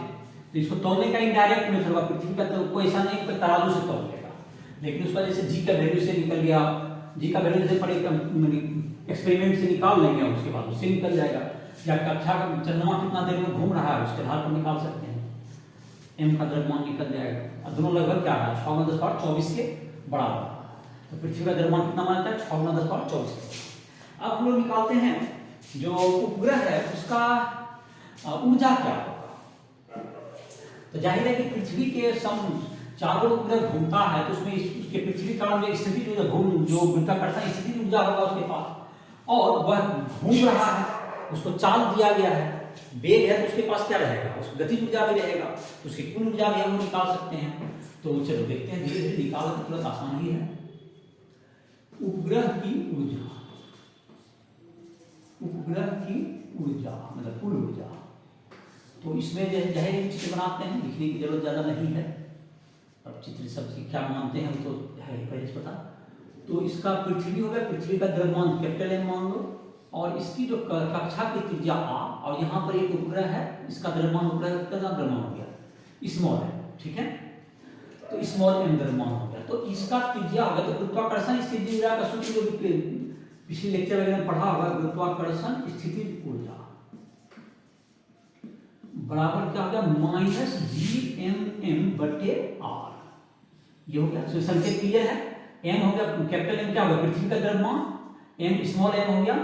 तो इसको तौलने का इनडायरेक्ट मेथड होगा, पृथ्वी का तो कोई ऐसा नहीं कोई तराजू से तौल लेगा, लेकिन उसका जैसे जी का वैल्यू से निकल गया, जी का वैल्यू से पड़े एक्सपेरिमेंट से निकाल लेंगे, उसके बाद उससे निकल जाएगा। या कक्षा का चंद्रमा कितना देर में घूम रहा है उसके आधार पर निकाल सकते हैं, m का द्रव्यमान निकल जाएगा। और दोनों लगभग क्या है 6 गुना 10 पावर 24 के बराबर। तो पृथ्वी का द्रव्यमान कितना माना जाता है 6 गुना 10 पावर 24 के। अब हम लोग निकालते हैं जो उपग्रह है उसका ऊर्जा क्या होगा। तो जाहिर है कि पृथ्वी के चारों उपग्रह घूमता है तो उसमें उसके पृथ्वी का जो स्थिति जो गुरुत्वाकर्षण स्थिति ऊर्जा होगा उसके पास, और वह घूम रहा है, उसको चाल दिया गया है, वेग है तो उसके पास क्या रहेगा, उसकी गतिज ऊर्जा भी रहेगा, उसकी कुल ऊर्जा भी हम निकाल सकते हैं। तो चलो देखते हैं, धीरे धीरे निकालना तो तुरंत आसान ही है। उपग्रह की ऊर्जा, उपग्रह की ऊर्जा मतलब कुल ऊर्जा। तो इसमें जाहिर चित्र बनाते हैं, लिखने की जरूरत ज्यादा नहीं है, अब चित्र सब क्या मानते हैं तो है पहले से पता। तो इसका पृथ्वी हो गया, पृथ्वी का द्रव्यमान कैपिटल M मान लो, और इसकी जो कक्षा की त्रिज्या आ, और यहाँ पर एक उपग्रह है, इसका द्रव्यमान उपग्रह का कितना द्रव्यमान हो गया, स्मॉल है, ठीक है, तो स्मॉल एम द्रव्यमान हो गया, तो इसका त्रिज्या होगा, तो गुरुत्वाकर्षण स्थिति ऊर्जा का सूत्र जो पिछले लेक्चर वगैरह में पढ़ा होगा, गुरुत्वाकर्षण स्थिति ऊर्जा बराबर क्या हो गया, माइनस GMM/r, ये हो गया। संकेत क्लियर है, m हो गया कैपिटल M क्या हो गया, पृथ्वी का द्रव्यमान, m स्मॉल m हो गया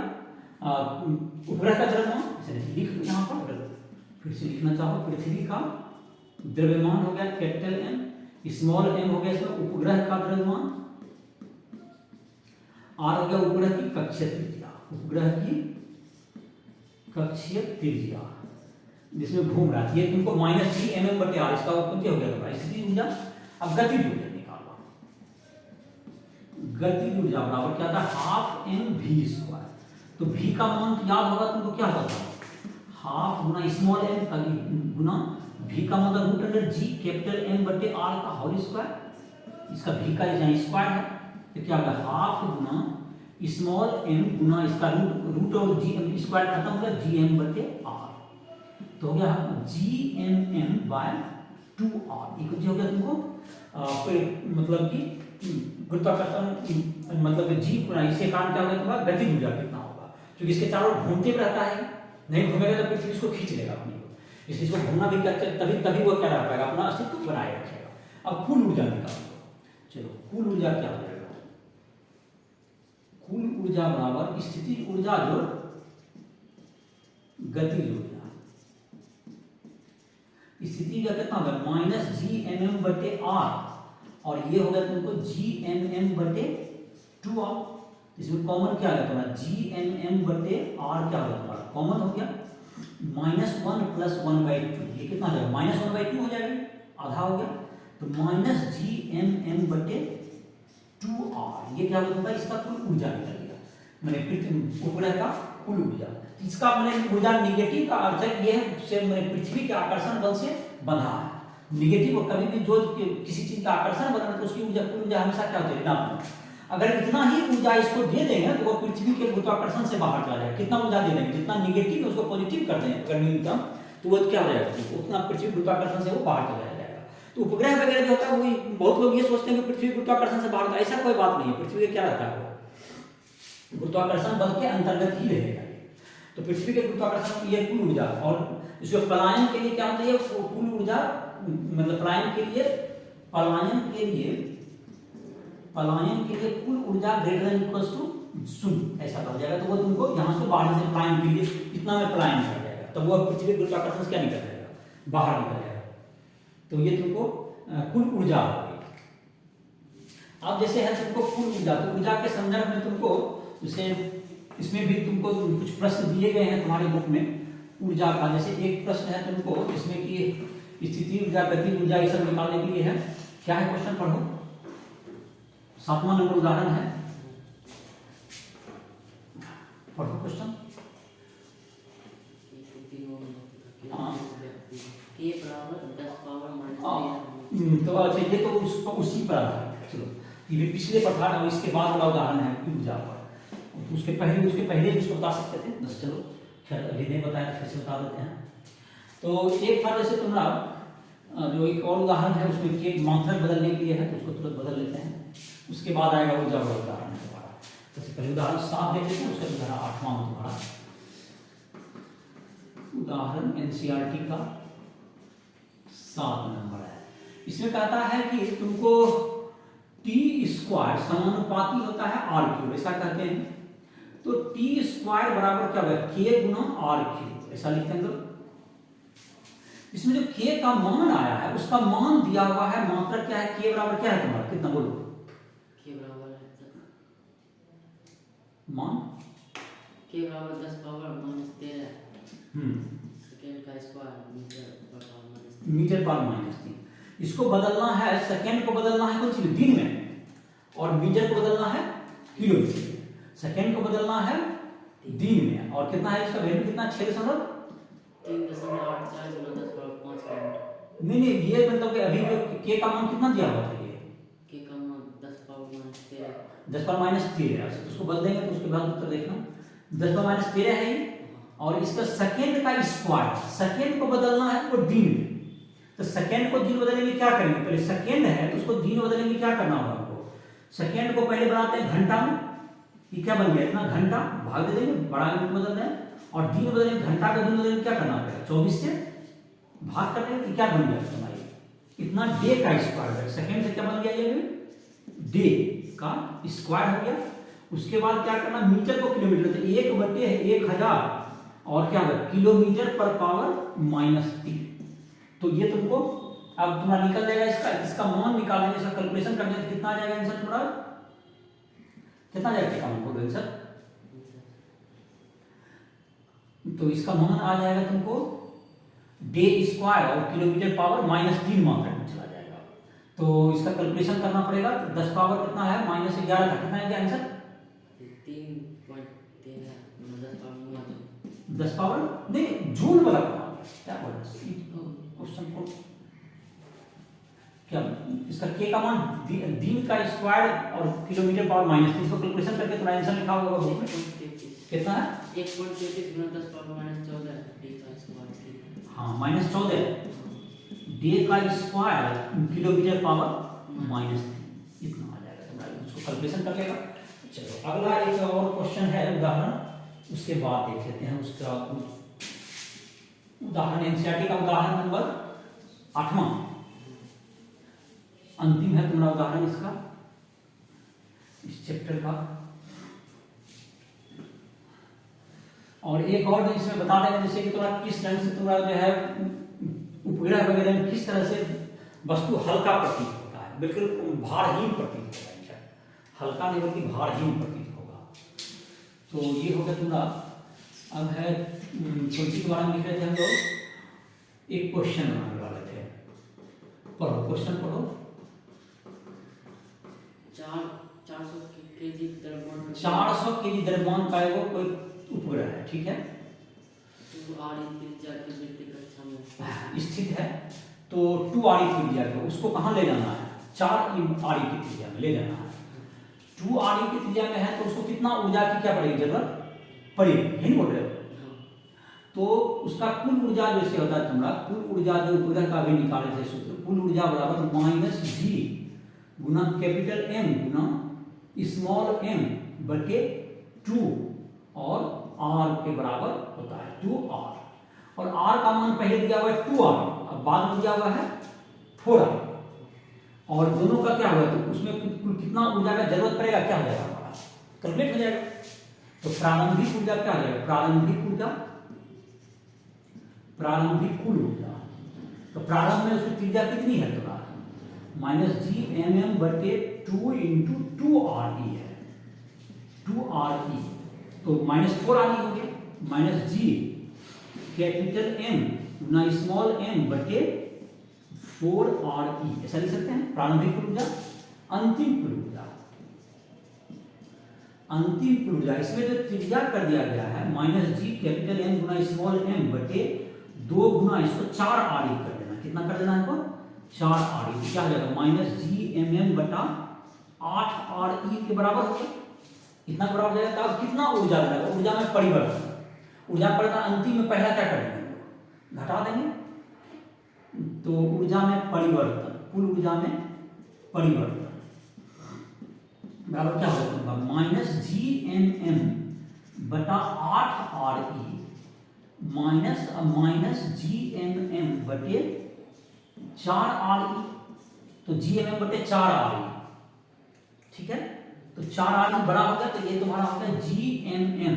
उपग्रह का द्रव्यमान, इसे लिख यहाँ पर, अगर फिर से लिखना चाहो, पृथ्वी का द्रव्यमान हो गया कैपिटल M, स्मॉल m हो गया इसमें उपग्रह का द्रव्यमान, r हो गया उपग्रह की कक्षीय त्रिज्या, उपग्रह की कक्षीय त्रिज्या जिसमें घूम रहा है, ये तुमको -GMM/r, इसका उत्पत्ति हो गया तुम्हारा स्थिति ऊर्जा। अब गतिज ऊर्जा निकालो, गतिज ऊर्जा बराबर क्या था, हाफ mv², तो v का मान याद होगा तुमको, क्या होता है, हाफ गुना स्मॉल m का गुना v का मतलब √g कैपिटल M/r का होल स्क्वायर, इसका v का यहाँ स्क्वायर है, तो क्या होगा, हाफ गुना स्मॉल m गुना इसका रूट और g स्क्वायर खत्म हो गया GM/r, तो हो गया GMM/2r, ये हो गया तुमको मतलब कि गुरुत्वाकर्षण मतलब g गुना इसके कारण क्या होगा तुम्हारा गतिज ऊर्जा कितना होगा, क्योंकि इसके चारों ओर घूमते भी रहता है, नहीं घूमेगा तो पृथ्वी इसको खींच लेगा अपनी ओर, इसलिए इसको घूमना भी करते तभी तभी वो क्या रह पाएगा, अपना अस्तित्व बनाए रखेगा। अब कुल ऊर्जा निकालो, चलो कुल ऊर्जा क्या हो जाएगा, कुल ऊर्जा बराबर स्थिति ऊर्जा जो गतिज ऊर्जा, स्थिति का कितना होगा -GMM/r, और ये होगा तुमको GMM/2r, इसमें कॉमन क्या है तुम्हारा, GMM/r क्या होगा तुम्हारा, कॉमन हो गया, -1 + 1/2, ये कितना हो जाएगा, -1/2 हो जाएगा, आधा हो गया, तो -GMM/2r, ये क्या होगा तुम्हारा, इसका कुल ऊर्जा निकल गया, मैंने उपग्रह का कुल ऊर्जा। इसका मैंने ऊर्जा निगेटिव का अर्थ है ये है मैंने पृथ्वी के आकर्षण बल से बंधा है, निगेटिव कभी भी जो किसी चीज का आकर्षण बना तो उसकी ऊर्जा कुल ऊर्जा हमेशा क्या होती है, ऋणात्मक। अगर इतना ही ऊर्जा इसको दे देंगे तो वो पृथ्वी के गुरुत्वाकर्षण से बाहर चला जाएगा, कितना ऊर्जा दे देंगे, जितना निगेटिव है उसको पॉजिटिव कर देंगे अगर न्यूनतम, तो वो क्या हो जाएगा, उतना पृथ्वी गुरुत्वाकर्षण से वो बाहर चला जाएगा। तो उपग्रह वगैरह जो होता है वो बहुत लोग ये सोचते हैं कि पृथ्वी गुरुत्वाकर्षण से बाहर होता है, ऐसा कोई बात नहीं है, पृथ्वी का क्या रहता है, वो गुरुत्वाकर्षण बल के अंतर्गत ही रहेगा। तो पृथ्वी के गुरुत्वाकर्षण की ये कुल ऊर्जा, और इसको पलायन के लिए क्या होता है, कुल ऊर्जा मतलब पलायन के लिए कुल ऊर्जा > 0 ऐसा हो जाएगा, तो वो तुमको यहाँ से बाहर से पलायन के लिए इतना में पलायन कर जाएगा, तो वो पृथ्वी के गुरुत्वाकर्षण से क्या निकल जाएगा, बाहर निकल जाएगा, तो ये तुमको कुल ऊर्जा हो गई। अब जैसे है तुमको कुल ऊर्जा, तो ऊर्जा के संदर्भ में तुमको जैसे इसमें भी तुमको कुछ प्रश्न दिए गए हैं तुम्हारे बुक में ऊर्जा का, जैसे एक प्रश्न है तुमको जिसमें कि स्थिति ऊर्जा, गतिज ऊर्जा ये सब निकालने के लिए है, क्या है क्वेश्चन पढ़ो, 7वां नंबर उदाहरण है, पढ़ो क्वेश्चन। तो अच्छा ये तो उसी पर आधारित, चलो ये भी पिछले पर था और इसके बाद वाला उदाहरण है ऊर्जा पर, उसके पहले भी उसको बता सकते थे, बस चलो खैर अभी नहीं बताया तो फिर से बता देते हैं। तो एक था जैसे तुम्हारा जो एक और उदाहरण है उसमें के मात्रा बदलने के लिए है, तो उसको तुरंत बदल लेते हैं, उसके बाद आएगा ऊर्जा वाला उदाहरण है तुम्हारा। सबसे पहले उदाहरण 7 देख लेते हैं, उसका उदाहरण 8वां तुम्हारा उदाहरण NCERT का 7 नंबर है। इसमें कहता है कि तुमको t² समानुपाती होता है r3, ऐसा कहते हैं, तो t² बराबर क्या होगा, k गुना r3, ऐसा लिखते हैं। तो इसमें जो k का मान आया है उसका मान दिया हुआ है, मात्रा क्या है, k बराबर क्या है तुम्हारा, कितना बोलो, k बराबर मान k बराबर 10⁻−13 सेकंड का स्क्वायर मीटर पर -3। इसको बदलना है, सेकंड को बदलना है कौन सी दिन में, और मीटर को बदलना है किलोमीटर। सेकंड को बदलना है दिन में, और कितना है इसका वैल्यू कितना, 3.84 × 10⁻5 नहीं ये मतलब कि अभी जो के का मान कितना दिया हुआ था, ये के का मान 10⁻−13 10⁻13 है, तो उसको बदल देंगे तो उसके बाद उत्तर देखना 10 पावर माइनस 13 है ये, और इसका सेकेंड का स्क्वायर, सेकेंड को बदलना है वो दिन में। तो सेकेंड को दिन बदलने में क्या करेंगे, पहले सेकेंड है तो उसको दिन बदलने में क्या करना होगा हमको, सेकेंड को पहले बनाते हैं घंटा में, ये क्या बन गया इतना घंटा, भाग दे देंगे, बड़ा यूनिट बदल रहे हैं, और दिन बदलने घंटा का दिन बदलने क्या करना पड़ेगा, 24 से भाग कर देंगे, क्या बन गया तुम्हारी, इतना डे का स्क्वायर है। सेकेंड से क्या बन गया ये डे का स्क्वायर हो गया। उसके बाद क्या करना, मीटर को किलोमीटर, तो 1/1000 और क्या होगा किलोमीटर पर पावर माइनस 3। तो ये तुमको अब तुम्हारा निकल जाएगा, इसका मान निकालेंगे, इसका कैलकुलेशन करने तो कितना आ जाएगा आंसर, थोड़ा कितना जाएगा क्या बोलो आंसर, तो इसका मान आ जाएगा तुमको डे स्क्वायर और किलोमीटर पावर माइनस 3 मान रखना चला जाएगा। तो इसका कैलकुलेशन करना पड़ेगा, तो 10 पावर कितना है माइनस 11 था, कितना है आंसर 10 पावर नहीं जूल वाला क्या बोल रहे क्वेश्चन को, क्या इसका के का मान दिन का स्क्वायर और किलोमीटर पावर माइनस 3, इसको कैलकुलेशन करके तुम्हारा आंसर लिखा होगा बुक में, कितना है 1.33 × 10 पावर माइनस 14 डी का स्क्वायर, हाँ माइनस 14 डे का स्क्वायर किलोमीटर पावर माइनस 3, इतना आ जाएगा तुम्हारा, उसको कैलकुलेशन कर लेगा। चलो अगला एक और क्वेश्चन है उदाहरण, उसके बाद देख लेते हैं उसका उदाहरण, एनसीईआरटी का उदाहरण नंबर 8वां, अंतिम है तुम्हारा उदाहरण इसका, इस चैप्टर का। और एक और इसमें बता देंगे जैसे कि तुम्हारा किस ढंग से तुम्हारा जो है उपग्रह वगैरह में किस तरह से वस्तु हल्का प्रतीत होता है, बिल्कुल भारहीन प्रतीत होता है, हल्का नहीं बल्कि भारहीन प्रतीत होगा। तो ये हो गया तुम्हारा, अब है तुलसी के बारे में लिख रहे थे हम लोग, एक क्वेश्चन बनाने वाले थे, पढ़ो क्वेश्चन पढ़ो। 400 केजी द्रव्यमान 400 केजी द्रव्यमान का एगो कोई उपग्रह है, ठीक है, स्थित है, तो 2 आरी त्रिज्या का उसको कहाँ ले जाना है, 4 आरी की त्रिज्या में ले जाना है। 2 आरी की त्रिज्या में है तो उसको कितना ऊर्जा की क्या पड़ेगी, जरूरत पड़ेगी, नहीं बोल रहे हो, तो उसका कुल ऊर्जा जैसे होता है तुम्हारा, कुल ऊर्जा जो उपग्रह का भी निकाले थे सूत्र, कुल ऊर्जा बराबर माइनस जी गुना कैपिटल एम गुना स्मॉल एम बटे 2 और आर के बराबर होता है 2r, और आर का मान पहले दिया हुआ है 2r, अब बाद में दिया हुआ है 4r, और दोनों का क्या हुआ तो उसमें कुल कितना ऊर्जा का जरूरत पड़ेगा, क्या हो जाएगा हमारा कैलकुलेट हो जाएगा। तो प्रारंभिक ऊर्जा क्या हो जाएगा, प्रारंभिक कुल ऊर्जा, तो प्रारंभ में उसकी त्रिज्या कितनी है तुम्हारा माइनस जी एम एम बटे 2 इंटू 2re है, 2re, तो -4re हो गया, माइनस जी कैपिटल एम गुना स्मॉल एम बटे 4re, ऐसा लिख सकते हैं। प्रारंभिक ऊर्जा, अंतिम कुल ऊर्जा, अंतिम कुल ऊर्जा, इसमें जो त्रिज्या कर दिया गया है माइनस जी कैपिटल एम गुना स्मॉल एम बटे 2 गुना इसको 4re कर देना, कितना कर देना है इसको 4re, क्या हो जाएगा माइनस जी एम एम बटा 8re के बराबर हो गया, इतना बराबर हो जाएगा। तब कितना ऊर्जा लगेगा, ऊर्जा में परिवर्तन, ऊर्जा परिवर्तन अंतिम में पहला क्या कर देंगे, घटा देंगे, तो ऊर्जा में परिवर्तन, कुल ऊर्जा में परिवर्तन बराबर क्या होगा माइनस जी एम एम बटा 8re minus G M M बटे 4re, तो जी एम एम बटे 4re, ठीक है, तो 4re बड़ा हो गया, तो ये तुम्हारा हो गया जी एम एम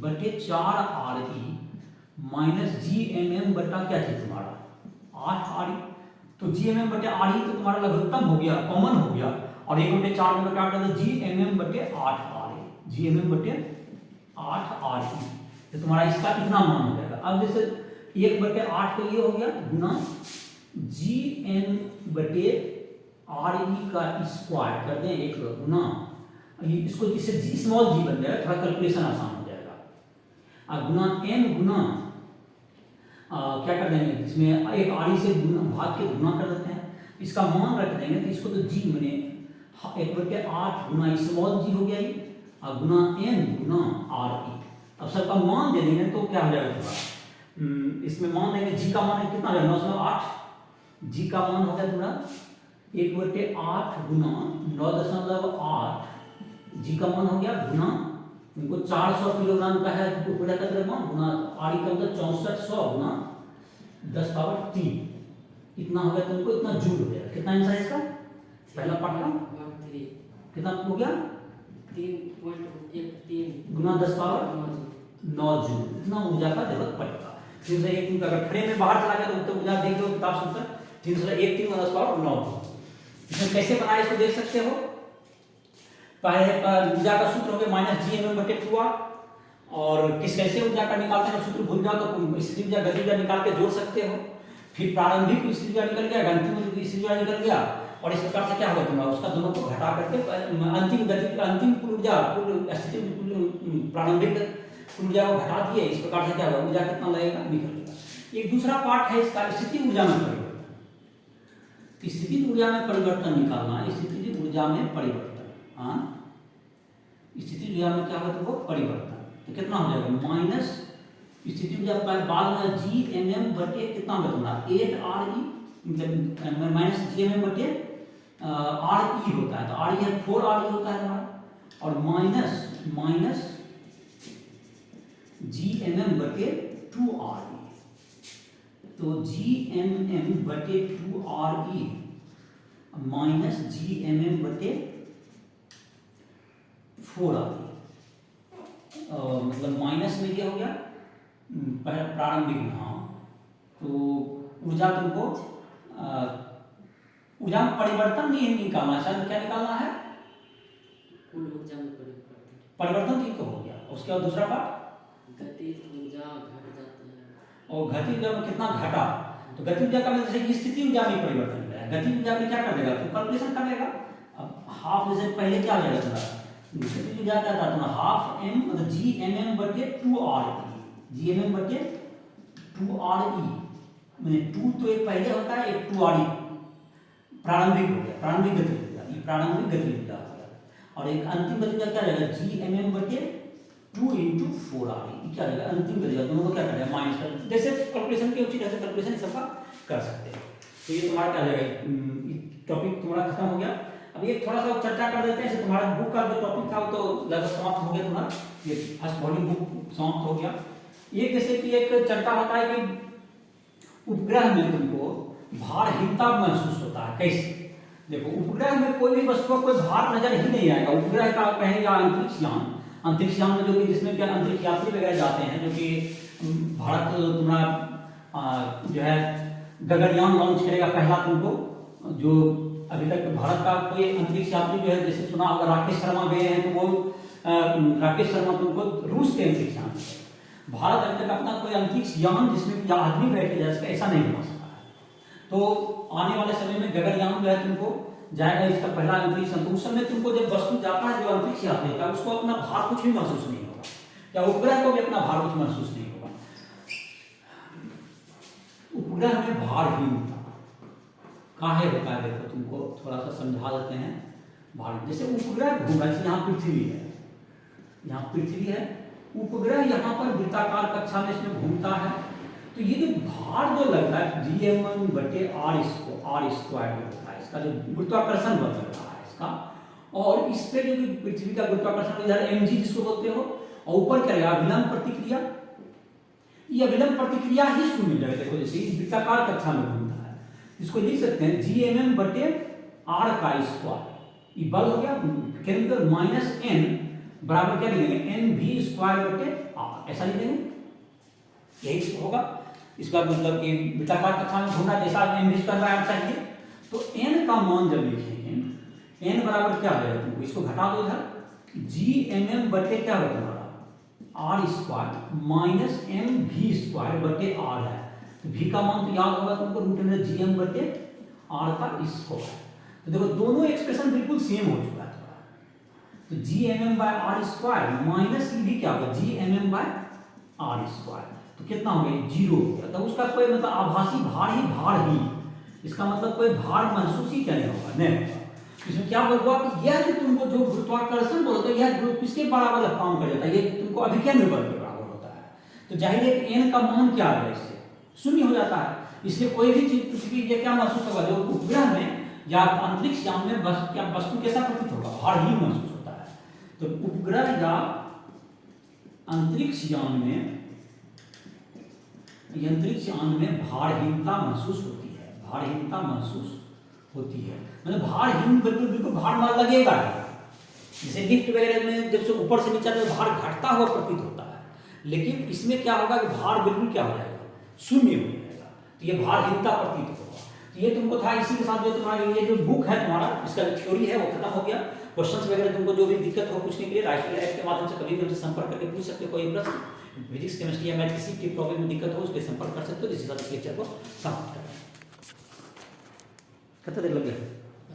बटे 4re minus G M M बटा क्या चीज तुम्हारा 8re, तो जी एम एम बटे re तो तुम्हारा लघुत्तम हो गया, कॉमन हो गया, और 1/4 में काट दिया तो जी एम एम बटे 8re, जी एम एम बटे 8re, तो तुम्हारा इसका इतना मान हो जाएगा। अब जैसे 1/8 तो ये हो गया गुना जी एम बटे re का स्क्वायर कर दें, एक गुना इसको, इससे जी स्मॉल जी बन जाएगा, थोड़ा कैलकुलेशन आसान हो जाएगा, और गुना एम गुना क्या कर देंगे, इसमें एक re से गुना भाग के गुना कर देते हैं, इसका मान रख देंगे, तो इसको तो जी बने 1/8 गुना स्मॉल जी हो गया ये, गुना एन गुना आर ई। अब सबका मान दे देंगे तो क्या हो जाएगा तुम्हारा, इसमें मान देंगे जी का मान है कितना है 9.8, जी का मान हो गया तुम्हारा 1/8 गुना 9.8, जी का मान हो गया गुना इनको 400 किलोग्राम का है तो पूरा का मान गुना आर ई का मतलब 6400 गुना 10⁻3, इतना हो गया तुमको, इतना जूल हो गया। कितना आंसर है इसका पहला पार्ट का, 1.3 कितना हो गया 3.13 गुना 10⁻9 जूल, इतना ऊर्जा का जरूरत पड़ेगा। 301 दिन का अगर फ्रेम में बाहर चला गया तो ऊर्जा देख लो किताब सुनकर 301 दिन 10⁻9। इसमें कैसे बनाया इसको देख सकते हो, पहले ऊर्जा का सूत्र हो गया -GMM/2R, और किस कैसे ऊर्जा का निकालते हैं सूत्र भूल जाओ तो स्थितिज ऊर्जा गतिज ऊर्जा निकाल के जोड़ सकते हो। फिर प्रारंभिक स्थितिज ऊर्जा निकल गया, अंतिम स्थितिज ऊर्जा निकल गया, और इस प्रकार से क्या होगा तुम्हारा उसका दोनों को घटा करके अंतिम कुल ऊर्जा कुल स्थिति प्रारंभिक ऊर्जा को घटा दिए, इस प्रकार से क्या होगा ऊर्जा कितना लगेगा निकलेगा। एक दूसरा पार्ट है इसका स्थिति ऊर्जा में परिवर्तन, स्थिति ऊर्जा में परिवर्तन निकालना, स्थिति ऊर्जा में परिवर्तन, हाँ स्थिति ऊर्जा में क्या होगा तुमको परिवर्तन, तो कितना हो जाएगा माइनस स्थिति ऊर्जा बाद में GMM बटे कितना होगा तुम्हारा 8RE, मतलब माइनस GMM बटे RE होता है, तो RE है 4RE होता है हमारा, और माइनस GMM बटे 2RE, तो GMM बटे 2RE माइनस GMM बटे 4RE, मतलब माइनस में क्या हो गया प्रारंभिक में, हाँ तो ऊर्जा तुमको ऊर्जा में परिवर्तन नहीं निकालना, शायद क्या निकालना है कुल ऊर्जा में परिवर्तन, ठीक तो हो गया। उसके बाद दूसरा पार्ट गतिज ऊर्जा घट जाती है, और गतिज ऊर्जा में कितना घटा, तो गतिज ऊर्जा का मतलब जैसे स्थिति ऊर्जा में परिवर्तन हो गया, गतिज ऊर्जा में क्या कर देगा तो कैलकुलेशन कर लेगा। अब हाफ जैसे पहले क्या हो जाएगा तुम्हारा गतिज ऊर्जा क्या था तुम्हारा हाफ m मतलब GMM बटे 2RE, GMM बटे 2RE, मैंने 2 तो एक पहले होता है, एक 2RE प्रारंभिक हो गया, प्रारंभिक गतिज ऊर्जा, ये प्रारंभिक गतिज ऊर्जा हो गया, और एक अंतिम गतिज ऊर्जा क्या रहेगा GMM बटे 2 × 4RE, क्या रहेगा अंतिम गतिज ऊर्जा, दोनों को क्या करेगा माइनस कर, जैसे कैलकुलेशन की उचित ऐसे कैलकुलेशन सबका कर सकते हैं। तो ये तुम्हारा क्या रहेगा टॉपिक तुम्हारा खत्म हो गया। अब एक थोड़ा सा चर्चा कर देते हैं, जैसे तुम्हारा बुक का जो टॉपिक था वो तो लगभग समाप्त हो गया तुम्हारा, ये फर्स्ट वॉल्यूम बुक समाप्त हो गया। ये जैसे कि एक चर्चा होता है कि उपग्रह में तुमको भारहीनता महसूस होता है, कैसे देखो उपग्रह में कोई भी वस्तु को कोई भार नजर ही नहीं आएगा। उपग्रह का कहेगा अंतरिक्ष यान में जो कि जिसमें क्या अंतरिक्ष यात्री वगैरह जाते हैं, जो कि भारत तुम्हारा जो है गगनयान लॉन्च करेगा पहला तुमको, जो अभी तक भारत का कोई अंतरिक्ष यात्री जो है जैसे सुना होगा राकेश शर्मा गए हैं, तो वो राकेश शर्मा तुमको रूस के अंतरिक्ष यान, भारत अभी तक अपना कोई अंतरिक्ष यान जिसमें आदमी बैठे जा सके ऐसा नहीं बना सका है। तो आने वाले समय में गगनयान जो है तुमको जाएगा, इसका पहला अंतरिक्ष, तो उस समय तुमको जब वस्तु जाता है जो अंतरिक्ष यात्री होता है उसको अपना भार कुछ भी महसूस नहीं होगा, या उपग्रह को भी अपना भार कुछ महसूस नहीं होगा। उपग्रह में भारहीनता काहे होता है देखो तुमको थोड़ा सा समझा देते हैं। भार जैसे उपग्रह घूम रहा है, यहाँ पृथ्वी है, यहाँ पृथ्वी है, उपग्रह यहाँ पर वृत्ताकार कक्षा में इसमें घूमता है, तो ये जो भार जो लगता है GMM बटे R स्क्वायर होता है, इसका जो गुरुत्वाकर्षण बल लग रहा है इसका, और इस पे जो पृथ्वी का गुरुत्वाकर्षण इधर mg जिसको बोलते हो, और ऊपर क्या रहेगा अभिलंब प्रतिक्रिया, ये अभिलंब प्रतिक्रिया ही शून्य जगह देखो जैसे इस वृत्ताकार कक्षा में घूमता है, इसको लिख सकते हैं GMM बटे R का स्क्वायर, ये बल हो गया केंद्र माइनस n बराबर क्या लिखेंगे NV स्क्वायर बटे R, ऐसा लिखेंगे यही होगा। इसका मतलब कि वृत्ताकार कक्षा में घूमना जैसा NV स्क्वायर बाय R चाहिए, तो n का मान जब लिखेंगे n बराबर क्या हो जाएगा तुमको इसको घटा दो इधर GMM बटे क्या होगा तुम्हारा R square minus MV square बटे R है, तो V का मान तो याद होगा तुमको √GM बटे R का स्क्वायर। तो देखो दोनों एक्सप्रेशन बिल्कुल सेम हो चुका है, तो GMM by R square minus भी क्या होगा GMM बाय R स्क्वायर, तो कितना हो गया 0 हो गया। तो उसका कोई मतलब आभासी भार ही, इसका मतलब कोई भार महसूस ही क्या नहीं होगा, नहीं होगा। इसमें क्या हुआ कि यह जो तुमको जो गुरुत्वाकर्षण बोलते हैं यह किसके बराबर काम कर जाता है, ये तुमको अभिकेंद्र बल के बराबर होता है। तो जाहिर है एन का मान क्या है, इससे शून्य हो जाता है। इसलिए कोई भी चीज पृथ्वी ये क्या महसूस होगा, जो उपग्रह में या अंतरिक्ष यान में क्या वस्तु कैसा प्रतीत होगा, भार ही महसूस होता है। तो उपग्रह या अंतरिक्ष यान में भारहीनता महसूस होती है, भारहीनता महसूस होती है, मतलब भारहीन बिल्कुल भार मान लगेगा। जैसे लिफ्ट वगैरह में जब से ऊपर से नीचे तो भार घटता हुआ प्रतीत होता है, लेकिन इसमें क्या होगा कि भार बिल्कुल क्या हो जाएगा, शून्य हो जाएगा। तो ये भारहीनता प्रतीत होगा। तो ये तुमको था, इसी के साथ जो तुम्हारा ये जो बुक है तुम्हारा, इसका जो थ्योरी है वो खत्म हो गया। क्वेश्चंस वगैरह तुमको जो भी दिक्कत हो पूछने के लिए राइट ऐप के माध्यम से कभी भी हमसे संपर्क करके पूछ सकते हो। कोई प्रश्न फिजिक्स केमिस्ट्री या मैथ किसी भी प्रॉब्लम में दिक्कत हो उसके संपर्क कर सकते हो। इसी साथ इस लेक्चर को समाप्त करते हैं। कितना देर लग गया?